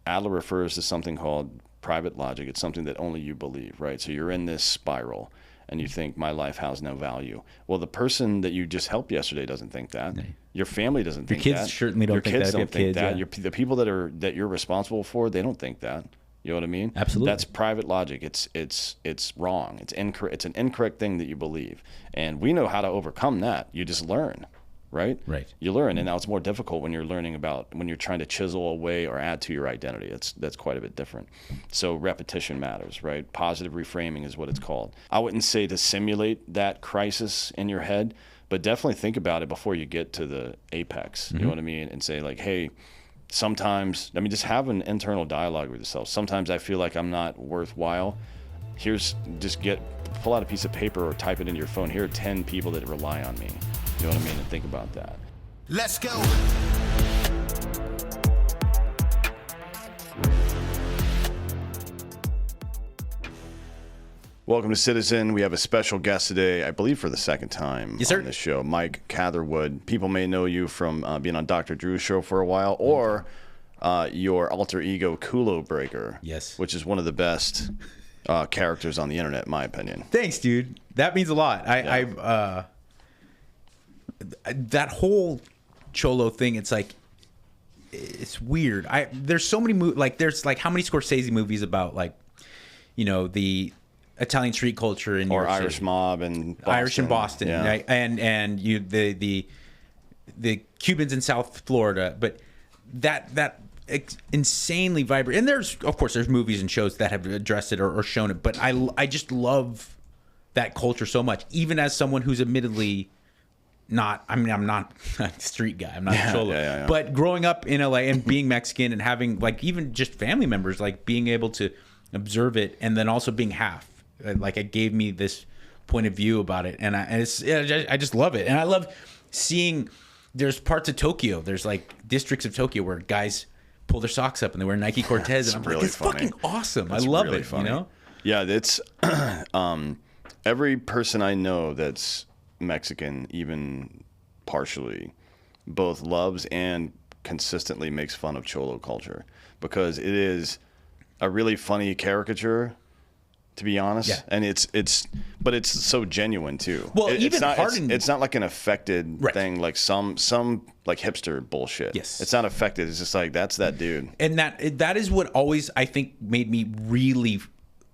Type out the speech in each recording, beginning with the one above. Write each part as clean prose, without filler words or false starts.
Adler refers to something called private logic. It's something that only you believe, right? So you're in this spiral and you think my life has no value. Well, the person that you just helped yesterday doesn't think that. Your family doesn't think that. Your kids certainly don't think that. Your kids don't think that. Yeah. The people that you're responsible for, they don't think that. You know what I mean? Absolutely. That's private logic. It's wrong. It's incorrect. It's an incorrect thing that you believe. And we know how to overcome that. You just learn. Right? Right. You learn, and now it's more difficult when you're when you're trying to chisel away or add to your identity. That's quite a bit different. So repetition matters, right? Positive reframing is what it's called. I wouldn't say to simulate that crisis in your head, but definitely think about it before you get to the apex. You know what I mean? And say like, hey, sometimes, just have an internal dialogue with yourself. Sometimes I feel like I'm not worthwhile. Pull out a piece of paper or type it into your phone. Here are 10 people that rely on me. You know what I mean? And think about that. Let's go. Welcome to Citizen. We have a special guest today, I believe for the second time Yes, sir. on this show, Mike Catherwood. People may know you from being on Dr. Drew's show for a while, or your alter ego, Kulo Breaker. Yes. Which is one of the best characters on the internet, in my opinion. Thanks, dude. That means a lot. That whole Cholo thing, it's like, it's weird. There's so many there's like how many Scorsese movies about like, the Italian street culture in New York Irish City. mob and Boston. Irish in Boston, yeah. right? And you the Cubans in South Florida, but that insanely vibrant. And there's movies and shows that have addressed it or shown it, but I just love that culture so much, even as someone who's admittedly I'm not a street guy. I'm not a Cholo. Yeah. But growing up in LA and being Mexican and having like even just family members, like being able to observe it and then also being half, like it gave me this point of view about it. And I just love it. And I love seeing there's parts of Tokyo. There's like districts of Tokyo where guys pull their socks up and they wear Nike Cortez. And I'm really like, it's funny. fucking awesome. That's I love really it. Funny. Yeah, it's every person I know that's Mexican, even partially, both loves and consistently makes fun of Cholo culture because it is a really funny caricature, to be honest. Yeah. And but it's so genuine too. Well, it's not like an affected Right. thing, like some like hipster bullshit. Yes. It's not affected. It's just like, that's that dude. And that is what always, I think, made me really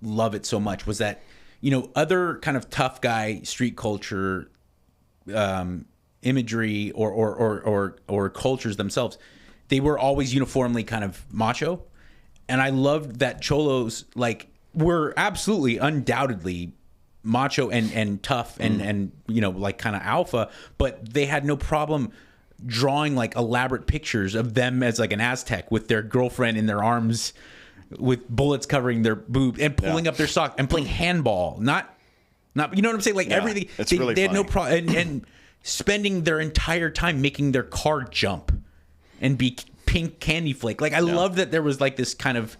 love it so much was that, other kind of tough guy street culture imagery or cultures themselves, they were always uniformly kind of macho. And I loved that Cholos were absolutely undoubtedly macho and tough and like kind of alpha, but they had no problem drawing like elaborate pictures of them as like an Aztec with their girlfriend in their arms with bullets covering their boob and pulling up their sock and playing handball. Not you know what I'm saying? Like everything. They had no problem and spending their entire time making their car jump and be pink candy flake. Like I love that there was like this kind of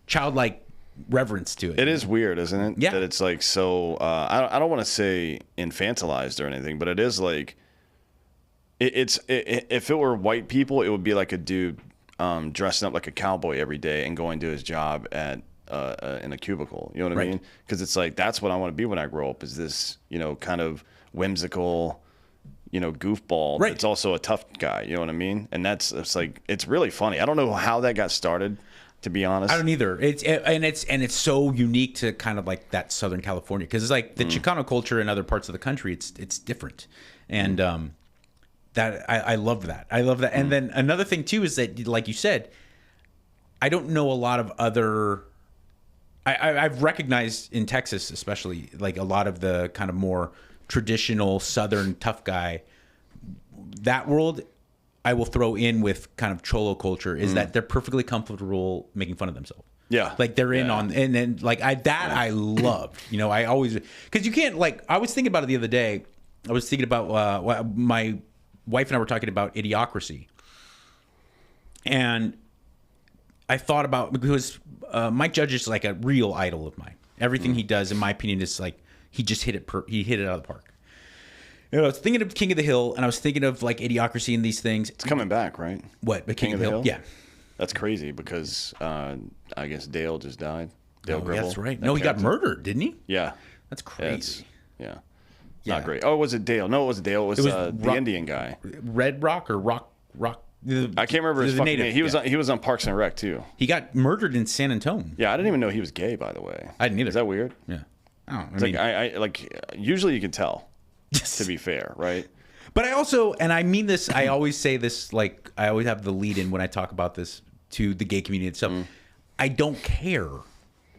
childlike reverence to it. It is weird, isn't it? Yeah. That it's like so. I don't want to say infantilized or anything, but it is like if it were white people, it would be like a dude dressing up like a cowboy every day and going to his job at in a cubicle. You know what I mean? Because it's like that's what I want to be when I grow up. Is this kind of whimsical, goofball. Right. It's also a tough guy. You know what I mean? And it's really funny. I don't know how that got started, to be honest. I don't either. It's so unique to kind of like that Southern California because it's like the Chicano culture in other parts of the country. It's different, and that I love that. I love that. And then another thing too is that, like you said, I don't know a lot of other. I've recognized in Texas, especially, like a lot of the kind of more traditional Southern tough guy. That world, I will throw in with kind of Cholo culture is that they're perfectly comfortable making fun of themselves. Yeah, like they're in on, and then like I loved. I always, because you can't I was thinking about it the other day. I was thinking about my wife and I were talking about Idiocracy, and I thought about because Mike Judge is like a real idol of mine. Everything he does, in my opinion, is like he just hit it. He hit it out of the park. I was thinking of King of the Hill, and I was thinking of like Idiocracy and these things. It's coming back, right? What? King of the Hill? Yeah. That's crazy because I guess Dale just died. Dale Oh, Gribble. that's right. that No, he got character. murdered, didn't he? Yeah. That's It's, crazy. yeah. Yeah. Not great. Oh, was it Dale? No, it wasn't Dale. It was, the Rock- Indian guy. Red Rock or Rock. I can't remember his the fucking native, name. He was yeah. he was on Parks and Rec too. He got murdered in San Antonio. Yeah, I didn't even know he was gay. By the way, I didn't either. Is that weird? Yeah. I It's like I like usually you can tell. To be fair, right? But I also, and I mean this, I always say this, like, I always have the lead in when I talk about this to the gay community and stuff. I don't care.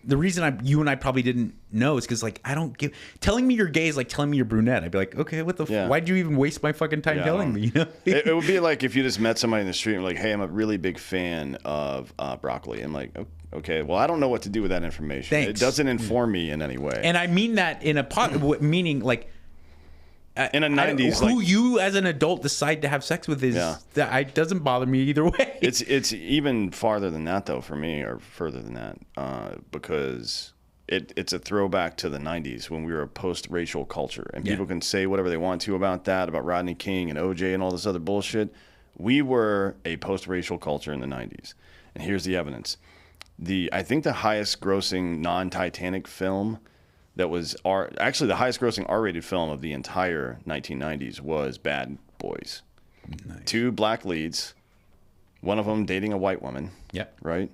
The reason you and I probably didn't know is because, like, I don't give. Telling me you're gay is like telling me you're brunette. I'd be like, okay, what the Yeah. why'd you even waste my fucking time telling me? You know? It would be like if you just met somebody in the street and were like, hey, I'm a really big fan of broccoli. I'm like, okay, well, I don't know what to do with that information. Thanks. It doesn't inform me in any way. And I mean that in a meaning, like, in the 90s, who like, you as an adult decide to have sex with is that doesn't bother me either way. it's even farther than that though for me, or further than that, because it's a throwback to the 90s when we were a post-racial culture, and people can say whatever they want to about that, about Rodney King and OJ and all this other bullshit. We were a post-racial culture in the 90s, and here's the evidence. I think the highest grossing non-Titanic film that was actually the highest grossing R-rated film of the entire 1990s was Bad Boys. Nice. 2 black leads, one of them dating a white woman. Yep. Right?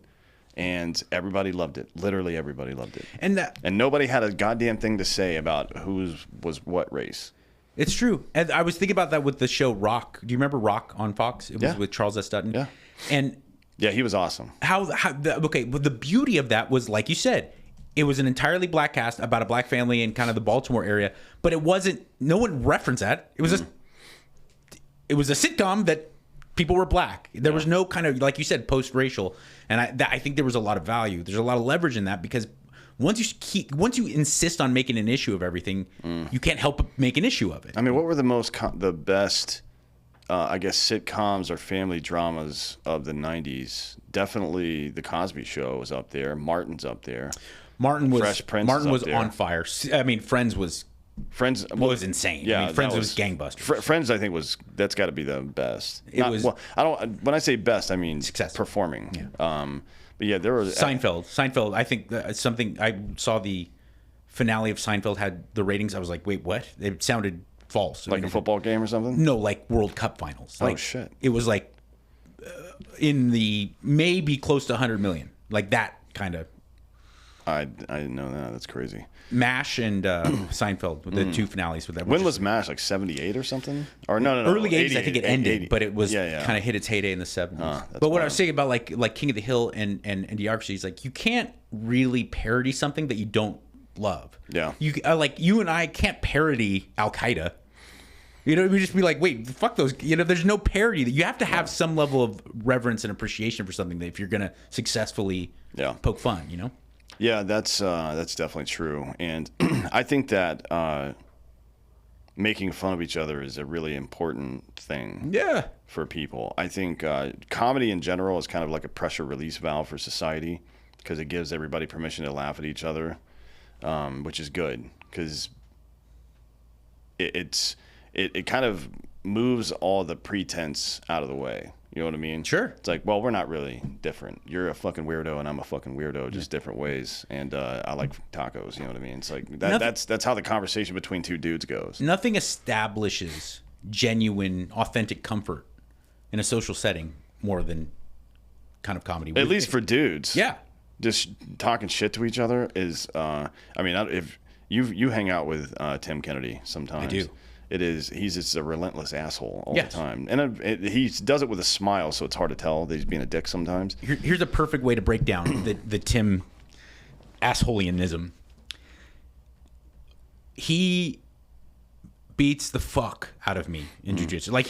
And everybody loved it. Literally everybody loved it. And nobody had a goddamn thing to say about who was what race. It's true. And I was thinking about that with the show Rock. Do you remember Rock on Fox? It was with Charles S. Dutton. Yeah. And yeah, he was awesome. Okay, but the beauty of that was, like you said, it was an entirely black cast about a black family in kind of the Baltimore area, but it wasn't. No one referenced that. It was it was a sitcom that people were black. There was no kind of, like you said, post-racial, and I think there was a lot of value. There's a lot of leverage in that because once you insist on making an issue of everything, you can't help but make an issue of it. I mean, what were the best, I guess, sitcoms or family dramas of the 90s? Definitely The Cosby Show was up there. Martin's up there. Fresh Prince was there. on fire. I mean, Friends was insane. Yeah, I mean, Friends was gangbusters. Friends, I think that's got to be the best. Well, I don't. When I say best, I mean successful. Performing. Yeah. But yeah, there was Seinfeld. I think something. I saw the finale of Seinfeld had the ratings. I was like, wait, what? It sounded false. Like a football game or something. No, like World Cup finals. Like, oh shit! It was like in the maybe close to 100 million, like that kind of. I didn't know that. That's crazy. MASH and Seinfeld, with the 2 finales with that. When was MASH? Like 78 or something? Or no. Early 80s, I think it ended, 80. but it was kind of hit its heyday in the 70s. But what I was saying about like King of the Hill and Idiocracy is, like, you can't really parody something that you don't love. Yeah. You and I can't parody Al Qaeda. You know, we just be like, wait, fuck those. You know, there's no parody. You have to have some level of reverence and appreciation for something that if you're gonna successfully poke fun. You know. Yeah, that's definitely true, and I think that making fun of each other is a really important thing. Yeah. For people, I think comedy in general is kind of like a pressure release valve for society because it gives everybody permission to laugh at each other, which is good because it kind of moves all the pretense out of the way. You know what I mean? Sure. It's like, well, we're not really different. You're a fucking weirdo, and I'm a fucking weirdo, just different ways. And I like tacos. You know what I mean? It's like that's how the conversation between 2 dudes goes. Nothing establishes genuine, authentic comfort in a social setting more than kind of comedy. At least for dudes. Yeah. Just talking shit to each other is. I mean, if you hang out with Tim Kennedy sometimes. I do. He's just a relentless asshole all the time. And he does it with a smile, so it's hard to tell that he's being a dick sometimes. Here's a perfect way to break down the Tim assholianism. He beats the fuck out of me in jiu-jitsu. Like,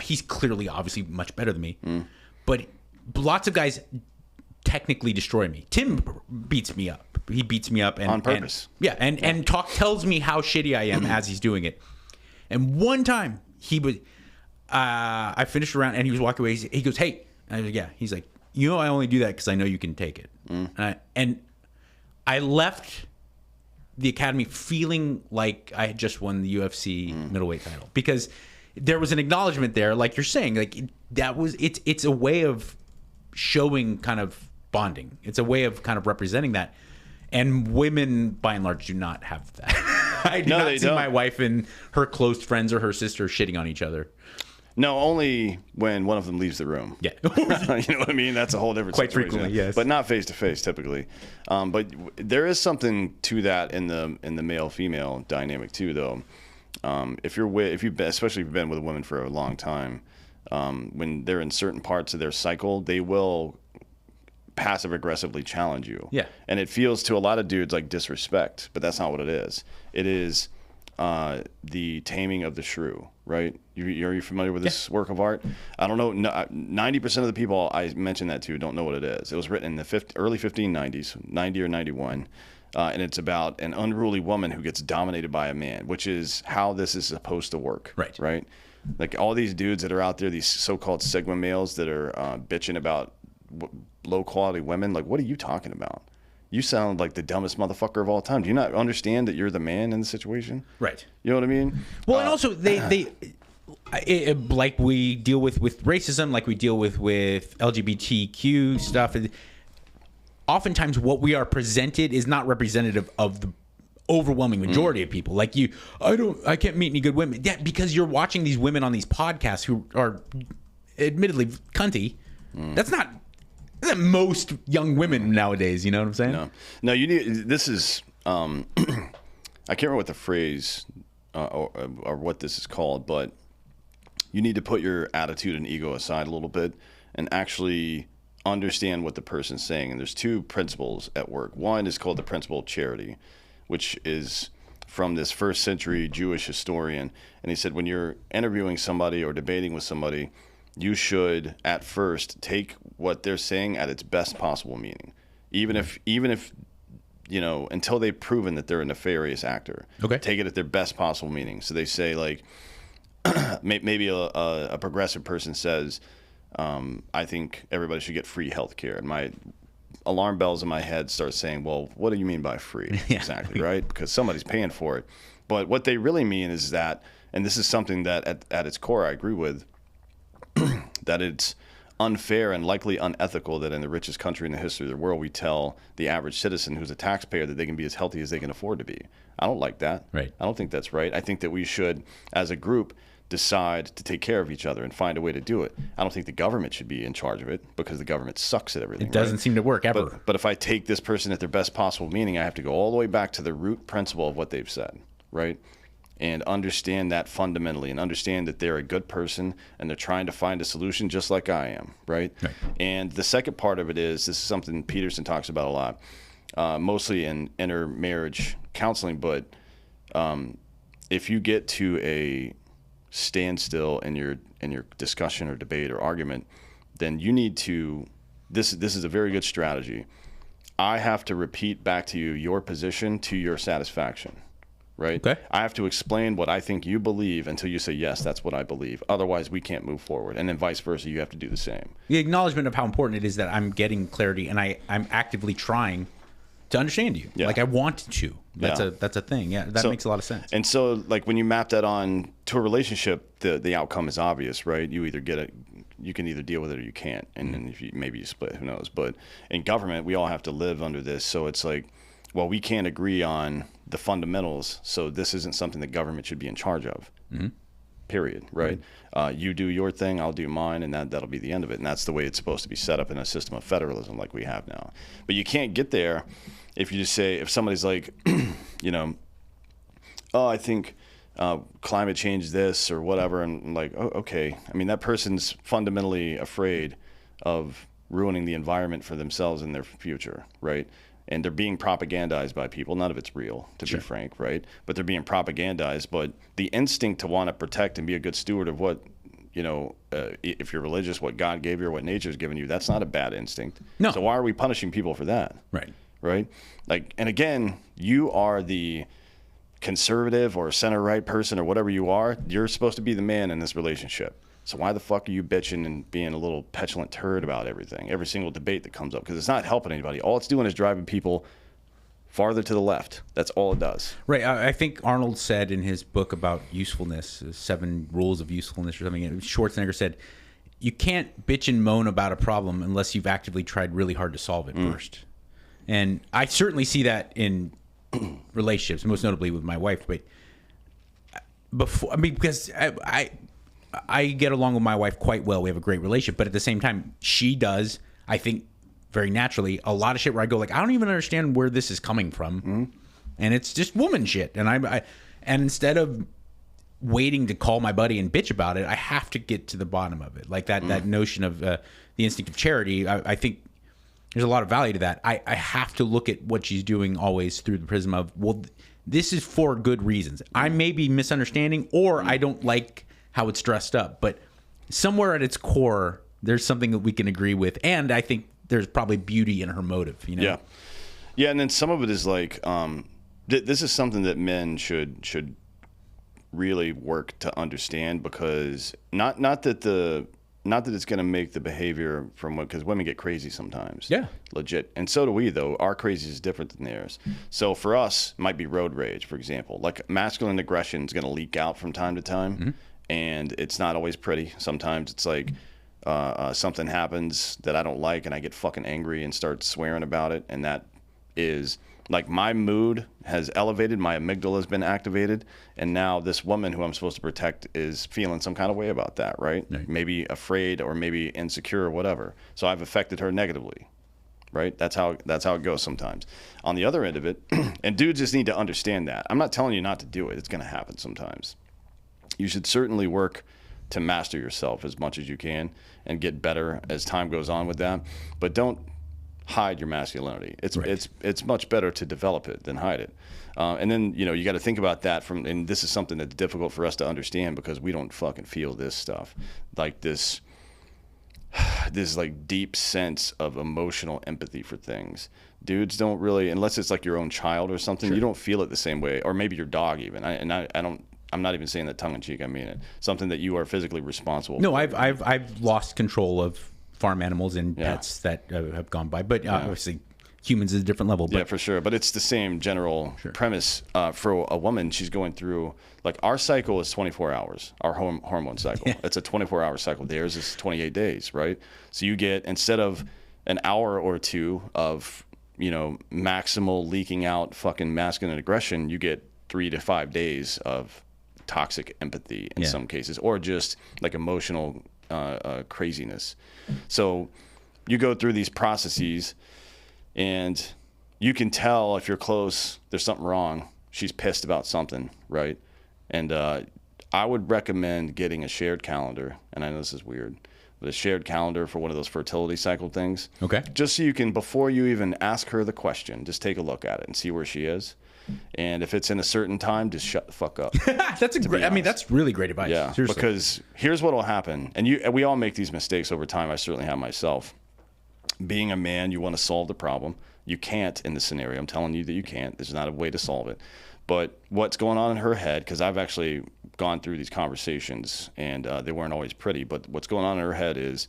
he's clearly obviously much better than me, but lots of guys technically destroy me. Tim beats me up. He beats me up on purpose. And tells me how shitty I am as he's doing it. And one time I finished a round and he was walking away. He goes, "Hey," and I was like, "Yeah." He's like, "You know, I only do that because I know you can take it." And I left the academy feeling like I had just won the UFC middleweight title because there was an acknowledgement there, like you're saying, like it's a way of showing kind of bonding. It's a way of kind of representing that. And women, by and large, do not have that. I do not see my wife and her close friends or her sister shitting on each other. No, only when one of them leaves the room. Yeah. You know what I mean? That's a whole different Quite situation. frequently, yes. But not face to face, typically. But there is something to that in the male female dynamic too, though. Especially if you've been with a woman for a long time, when they're in certain parts of their cycle, they will passive aggressively challenge you. Yeah. And it feels to a lot of dudes like disrespect, but that's not what it is. It is the taming of the shrew, right? Are you familiar with this work of art? I don't know. 90% of the people I mentioned that to don't know what it is. It was written in the early 1590s, 90 or 91. And it's about an unruly woman who gets dominated by a man, which is how this is supposed to work. Right. Right. Like all these dudes that are out there, these so-called Sigma males that are bitching about low-quality women. Like, what are you talking about? You sound like the dumbest motherfucker of all time. Do you not understand that you're the man in the situation? Right. You know what I mean? Well, and also like we deal with racism, like we deal with LGBTQ stuff. Oftentimes, what we are presented is not representative of the overwhelming majority of people. Like I can't meet any good women. Yeah, because you're watching these women on these podcasts who are admittedly cunty. That's not most young women nowadays. You know what I'm saying? No. You need. This is. I can't remember what the phrase or what this is called, but you need to put your attitude and ego aside a little bit and actually understand what the person's saying. And there's two principles at work. One is called the principle of charity, which is from this first century Jewish historian. And he said, when you're interviewing somebody or debating with somebody, you should at first take what they're saying at its best possible meaning, even if you know, until they've proven that they're a nefarious actor. Okay. Take it at their best possible meaning. So they say, like, maybe a progressive person says, I think everybody should get free health care. And my alarm bells in my head start saying, well, what do you mean by free? Yeah. Exactly, right? Because somebody's paying for it. But what they really mean is that, and this is something that at its core I agree with, that it's unfair and likely unethical that in the richest country in the history of the world, we tell the average citizen who's a taxpayer that they can be as healthy as they can afford to be. I don't like that. Right. I don't think that's right. I think that we should, as a group, decide to take care of each other and find a way to do it. I don't think the government should be in charge of it because the government sucks at everything. It doesn't seem to work ever. But if I take this person at their best possible meaning, I have to go all the way back to the root principle of what they've said, right? And understand that fundamentally and understand that they're a good person and they're trying to find a solution just like I am, right? And the second part of it is, this is something Peterson talks about a lot, mostly in intermarriage counseling, but if you get to a standstill in your discussion or debate or argument, then you need to, this is a very good strategy. I have to repeat back to you your position to your satisfaction. Right? Okay. I have to explain what I think you believe until you say, yes, that's what I believe. Otherwise, we can't move forward. And then vice versa, you have to do the same. The acknowledgement of how important it is that I'm getting clarity and I'm actively trying to understand you. Yeah. Like I want to. That's a thing. Yeah, that makes a lot of sense. And so, like, when you map that on to a relationship, the outcome is obvious, right? You either get it, you can either deal with it or you can't. And then if maybe you split, who knows? But in government, we all have to live under this. So it's like, well, we can't agree on the fundamentals, so this isn't something the government should be in charge of. Period. Right? You do your thing, I'll do mine, and that'll be the end of it. And that's the way it's supposed to be set up in a system of federalism like we have now. But you can't get there if you just say, if somebody's like, you know, oh, I think climate change this or whatever, and I'm like, oh, okay. I mean, that person's fundamentally afraid of ruining the environment for themselves and their future, right? And they're being propagandized by people. None of it's real, to be frank, right? But they're being propagandized. But the instinct to want to protect and be a good steward of what, you know, if you're religious, what God gave you or what nature's given you, that's not a bad instinct. No. So why are we punishing people for that? Right. Right? Like, and again, you are the conservative or center-right person or whatever you are. You're supposed to be the man in this relationship. So why the fuck are you bitching and being a little petulant turd about everything, every single debate that comes up? Because it's not helping anybody. All it's doing is driving people farther to the left. That's all it does. Right. I think Arnold said in his book about usefulness, 7 Rules of Usefulness or something, Schwarzenegger said, you can't bitch and moan about a problem unless you've actively tried really hard to solve it first. And I certainly see that in relationships, most notably with my wife. But because I get along with my wife quite well. We have a great relationship. But at the same time, she does, I think, very naturally, a lot of shit where I go like, I don't even understand where this is coming from. And it's just woman shit. And and instead of waiting to call my buddy and bitch about it, I have to get to the bottom of it. Like that notion of the instinct of charity, I think there's a lot of value to that. I have to look at what she's doing always through the prism of, well, this is for good reasons. I may be misunderstanding, or I don't like how it's dressed up, but somewhere at its core, there's something that we can agree with. And I think there's probably beauty in her motive, you know? Yeah. Yeah. And then some of it is like, this is something that men should really work to understand, because not that it's going to make the behavior from what, because women get crazy sometimes. Yeah. Legit. And so do we, though. Our crazy is different than theirs. So for us, it might be road rage, for example. Like masculine aggression is going to leak out from time to time, and it's not always pretty. Sometimes it's like something happens that I don't like, and I get fucking angry and start swearing about it, and that is... like my mood has elevated, my amygdala has been activated, and now this woman who I'm supposed to protect is feeling some kind of way about that, right? Maybe afraid or maybe insecure or whatever. So I've affected her negatively, right? That's how it goes sometimes. On the other end of it, and dudes just need to understand that. I'm not telling you not to do it. It's going to happen sometimes. You should certainly work to master yourself as much as you can and get better as time goes on with that. But don't hide your masculinity. It's much better to develop it than hide it. And then, you got to think about that and this is something that's difficult for us to understand because we don't fucking feel this stuff. Like this like deep sense of emotional empathy for things. Dudes don't really, unless it's like your own child or something, you don't feel it the same way, or maybe your dog even. I'm not even saying that tongue in cheek. I mean it. Something that you are physically responsible for. No, I've lost control of farm animals and pets that have gone by, but obviously humans is a different level. But. Yeah, for sure. But it's the same general premise. For a woman, she's going through, like, our cycle is 24 hours, our hormone cycle. It's a 24-hour cycle. Theirs is 28 days, right? So you get, instead of an hour or two of, maximal leaking out fucking masculine aggression, you get 3 to 5 days of toxic empathy in some cases, or just like emotional craziness. So you go through these processes and you can tell if you're close, there's something wrong. She's pissed about something, right? And I would recommend getting a shared calendar. And I know this is weird, but a shared calendar for one of those fertility cycle things. Okay. Just so you can, before you even ask her the question, just take a look at it and see where she is. And if it's in a certain time, just shut the fuck up. That's that's really great advice. Yeah, seriously. Because here's what will happen. And we all make these mistakes over time. I certainly have myself. Being a man, you want to solve the problem. You can't in this scenario. I'm telling you that you can't. There's not a way to solve it. But what's going on in her head, because I've actually gone through these conversations, and they weren't always pretty, but what's going on in her head is,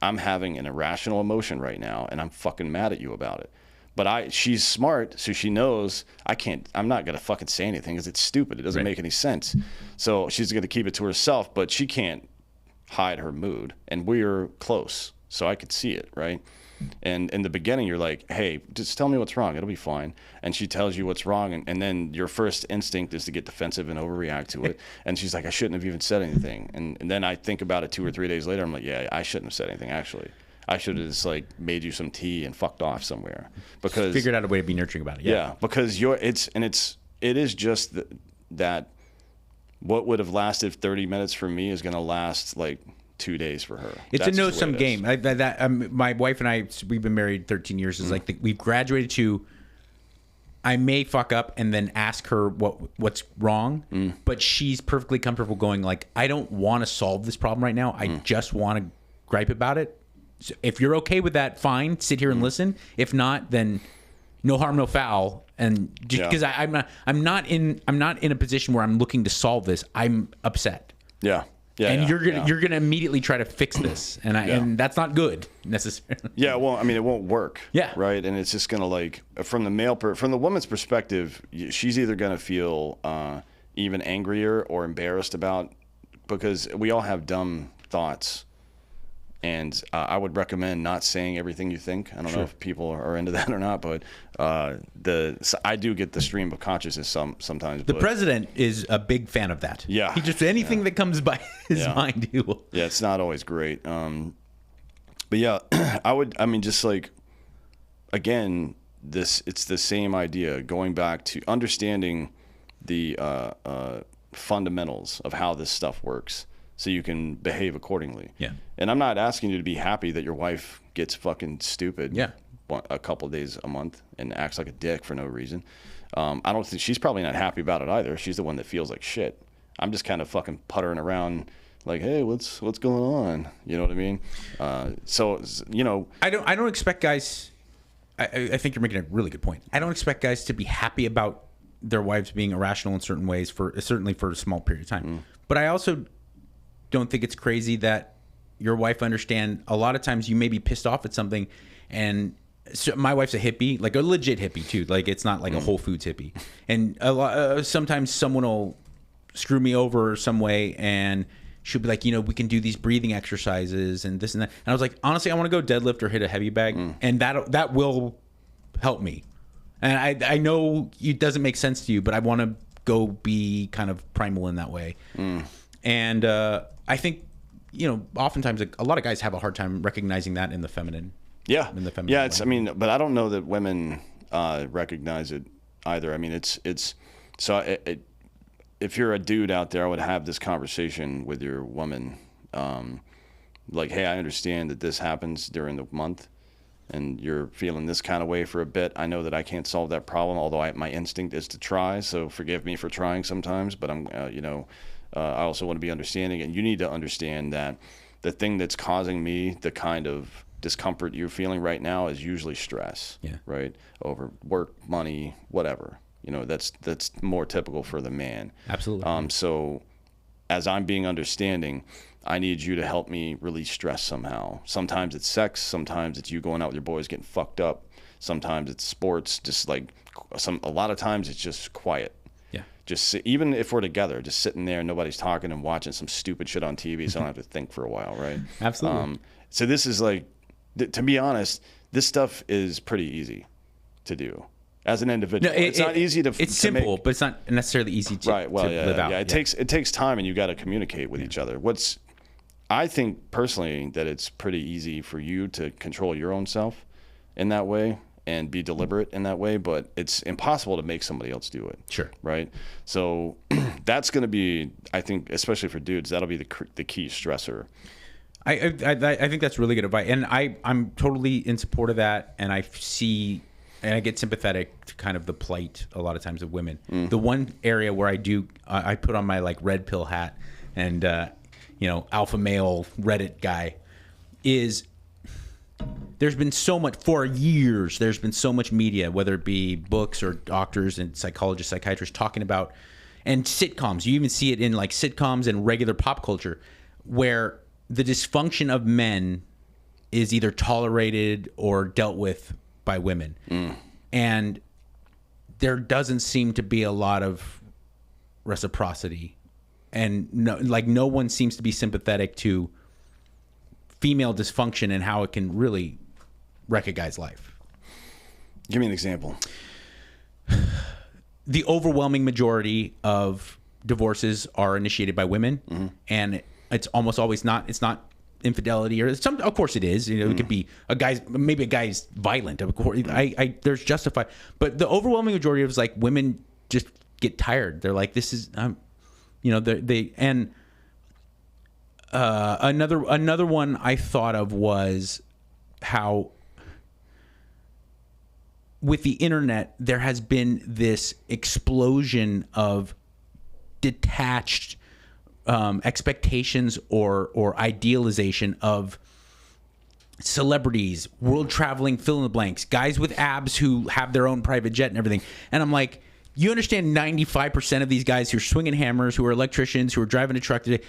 I'm having an irrational emotion right now, and I'm fucking mad at you about it. But she's smart, so she knows I'm not going to fucking say anything because it's stupid. It doesn't make any sense. So she's going to keep it to herself, but she can't hide her mood. And we're close, so I could see it, right? And in the beginning, you're like, hey, just tell me what's wrong. It'll be fine. And she tells you what's wrong. And then your first instinct is to get defensive and overreact to it. And she's like, I shouldn't have even said anything. And then I think about it 2 or 3 days later. I'm like, yeah, I shouldn't have said anything, actually. I should have just made you some tea and fucked off somewhere, because figured out a way to be nurturing about it. Yeah, because it is just that what would have lasted 30 minutes for me is going to last like 2 days for her. It's a no-sum game. My wife and I, we've been married 13 years. Is like we've graduated to. I may fuck up and then ask her what's wrong, but she's perfectly comfortable going like, I don't want to solve this problem right now. I just want to gripe about it. So if you're okay with that, fine. Sit here and listen. If not, then no harm, no foul. And just because I'm not in a position where I'm looking to solve this, I'm upset. Yeah. Yeah. And you're gonna immediately try to fix this, and that's not good necessarily. Yeah. Well, I mean, it won't work. Yeah. Right. And it's just gonna from the woman's perspective, she's either gonna feel even angrier or embarrassed because we all have dumb thoughts And I would recommend not saying everything you think. I don't know if people are into that or not, but I do get the stream of consciousness sometimes. The president is a big fan of that. Yeah. He just, anything that comes by his mind, he will. Yeah, it's not always great. But yeah, I mean, just like, again, it's the same idea, going back to understanding the fundamentals of how this stuff works, so you can behave accordingly. Yeah. And I'm not asking you to be happy that your wife gets fucking stupid a couple of days a month and acts like a dick for no reason. I don't think she's probably not happy about it either. She's the one that feels like shit. I'm just kind of fucking puttering around like, hey, what's going on? You know what I mean? So, you know, I don't expect guys. I think you're making a really good point. I don't expect guys to be happy about their wives being irrational in certain ways, certainly for a small period of time. But I also don't think it's crazy that your wife understand. A lot of times you may be pissed off at something, and so my wife's a hippie, like a legit hippie too. Like, it's not like a Whole Foods hippie. And sometimes someone will screw me over some way, and she'll be like, you know, we can do these breathing exercises and this and that. And I was like, honestly, I want to go deadlift or hit a heavy bag, and that will help me. And I know it doesn't make sense to you, but I want to go be kind of primal in that way. And I think, you know, oftentimes a lot of guys have a hard time recognizing that in the feminine. Yeah. In the feminine yeah. way. I mean, but I don't know that women recognize it either. I mean, if you're a dude out there, I would have this conversation with your woman. Like, hey, I understand that this happens during the month and you're feeling this kind of way for a bit. I know that I can't solve that problem, although my instinct is to try. So forgive me for trying sometimes, but I also want to be understanding, and you need to understand that the thing that's causing me the kind of discomfort you're feeling right now is usually stress, right? Over work, money, whatever. You know, that's more typical for the man. Absolutely. So as I'm being understanding, I need you to help me release stress somehow. Sometimes it's sex. Sometimes it's you going out with your boys getting fucked up. Sometimes it's sports. Just like a lot of times it's just quiet. Yeah. Just even if we're together, just sitting there, nobody's talking and watching some stupid shit on TV, so I don't have to think for a while, right? Absolutely. So this is like, to be honest, this stuff is pretty easy to do. As an individual, it's not easy to. It's simple, but it's not necessarily easy to, right. Well, to live out. Yeah, it takes time, and you got to communicate with each other. I think personally that it's pretty easy for you to control your own self in that way and be deliberate in that way, but it's impossible to make somebody else do it. Sure. Right. So that's going to be, I think, especially for dudes, that'll be the key stressor. I think that's really good advice, and I'm totally in support of that, and I see. And I get sympathetic to kind of the plight a lot of times of women. The one area where I put on my like red pill hat and alpha male Reddit guy is there's been so much for years. There's been so much media, whether it be books or doctors and psychologists, psychiatrists talking about, and sitcoms. You even see it in like sitcoms and regular pop culture, where the dysfunction of men is either tolerated or dealt with by women. And there doesn't seem to be a lot of reciprocity, and no one seems to be sympathetic to female dysfunction and how it can really wreck a guy's life. Give me an example. The overwhelming majority of divorces are initiated by women, and it's almost always not. It's not infidelity, or some. Of course, it is. You know, it could be a guy's violent. Of course, there's justified, but the overwhelming majority of is like women just get tired. They're like, this is, another one I thought of was how with the internet there has been this explosion of detached expectations or idealization of celebrities, world traveling, fill in the blanks, guys with abs who have their own private jet and everything. And I'm like, you understand 95% of these guys who are swinging hammers, who are electricians, who are driving a truck today,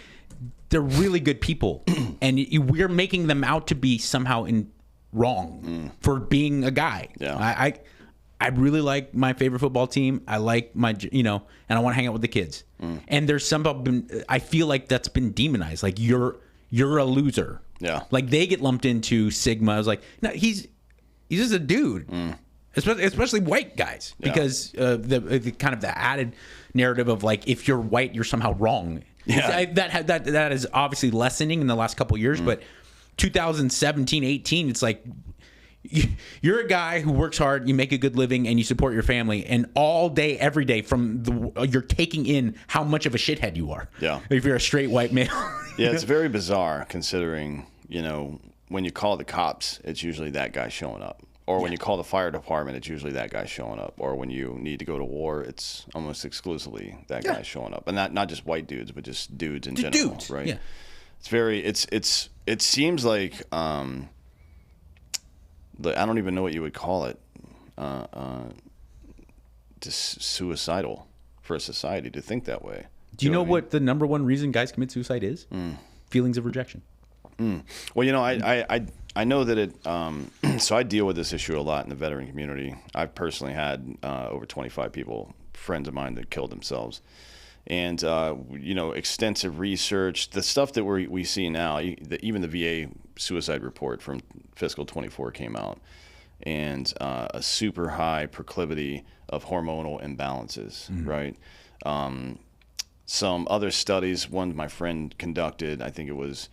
they're really good people. And we're making them out to be somehow wrong for being a guy. Yeah. I really like my favorite football team. I like my, and I want to hang out with the kids. And there's I feel like that's been demonized. Like you're a loser. Yeah. Like they get lumped into Sigma. I was like, no, he's just a dude. Especially white guys, because the kind of the added narrative of like, if you're white, you're somehow wrong. Yeah. That is obviously lessening in the last couple of years, but 2017, 18, it's like you're a guy who works hard, you make a good living, and you support your family, and all day, every day, you're taking in how much of a shithead you are. Yeah. If you're a straight white male. Yeah, it's very bizarre considering, when you call the cops, it's usually that guy showing up. Or when you call the fire department, it's usually that guy showing up. Or when you need to go to war, it's almost exclusively that guy showing up. And not just white dudes, but just dudes in general, right? Yeah. It seems like I don't even know what you would call it. Just suicidal for a society to think that way. Do you know what the number one reason guys commit suicide is? Feelings of rejection. Well, I know that it. So I deal with this issue a lot in the veteran community. I've personally had over 25 friends of mine, that killed themselves, and extensive research. The stuff that we see now, even the VA suicide report from fiscal 24 came out, and a super high proclivity of hormonal imbalances, right? Some other studies, one my friend conducted, I think it was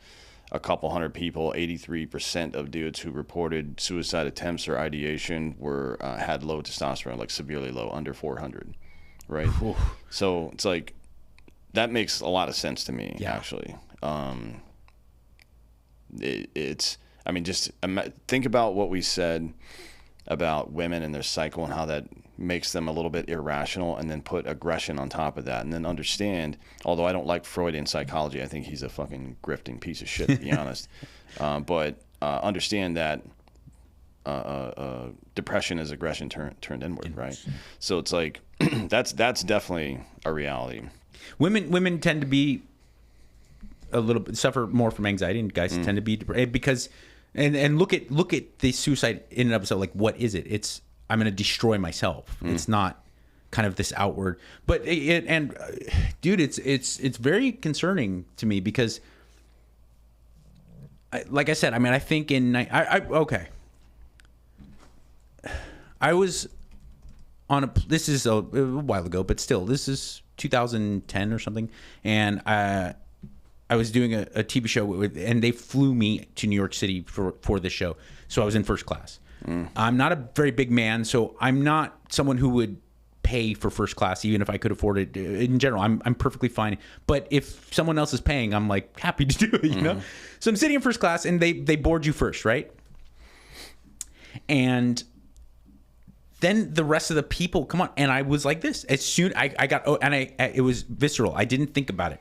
a couple hundred people, 83% of dudes who reported suicide attempts or ideation had low testosterone, like severely low, under 400, right? Oof. So it's like, that makes a lot of sense to me, actually. Just think about what we said about women and their cycle and how that makes them a little bit irrational, and then put aggression on top of that, and then understand, although I don't like Freudian psychology, I think he's a fucking grifting piece of shit, to be honest, but understand that depression is aggression turned inward, right? So it's like, that's definitely a reality. Women tend to be a little bit, suffer more from anxiety, and guys tend to be because and look at the suicide in and of itself. Like, what is it? It's, I'm going to destroy myself. It's not kind of this outward, but dude, it's very concerning to me, because like I said, I mean, I think I was on this is a while ago, but still, this is 2010 or something, and I was doing a TV show and they flew me to New York City for this show, so I was in first class. I'm not a very big man, so I'm not someone who would pay for first class, even if I could afford it. In general, I'm perfectly fine. But if someone else is paying, I'm like happy to do it, you know? So I'm sitting in first class, and they board you first, right? And then the rest of the people come on, and I was like this. As soon I got, it was visceral. I didn't think about it.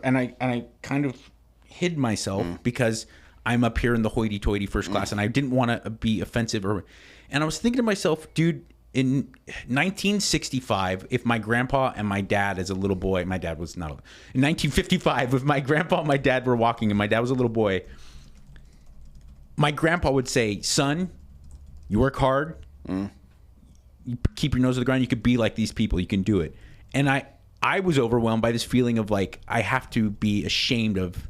I kind of hid myself because I'm up here in the hoity-toity first class, and I didn't want to be offensive. And I was thinking to myself, dude, in 1965, if my grandpa and my dad as a little boy, my dad was not, in 1955, if my grandpa and my dad were walking and my dad was a little boy, my grandpa would say, son, you work hard, you keep your nose to the ground, you could be like these people, you can do it. And I was overwhelmed by this feeling of like, I have to be ashamed of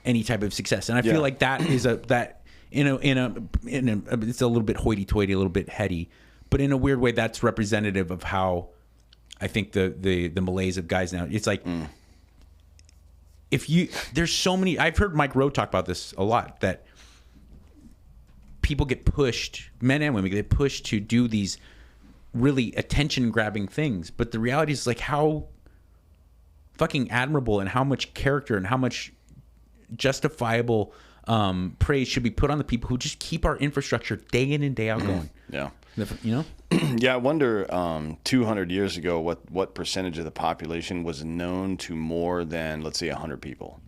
any type of success, and I feel like that is it's a little bit hoity-toity, a little bit heady, but in a weird way, that's representative of how I think the malaise of guys now. It's like there's so many. I've heard Mike Rowe talk about this a lot, that people get pushed, men and women get pushed to do these really attention-grabbing things, but the reality is like how fucking admirable and how much character and how much justifiable praise should be put on the people who just keep our infrastructure day in and day out going. Yeah. You know? Yeah, I wonder 200 years ago what percentage of the population was known to more than, let's say, 100 people.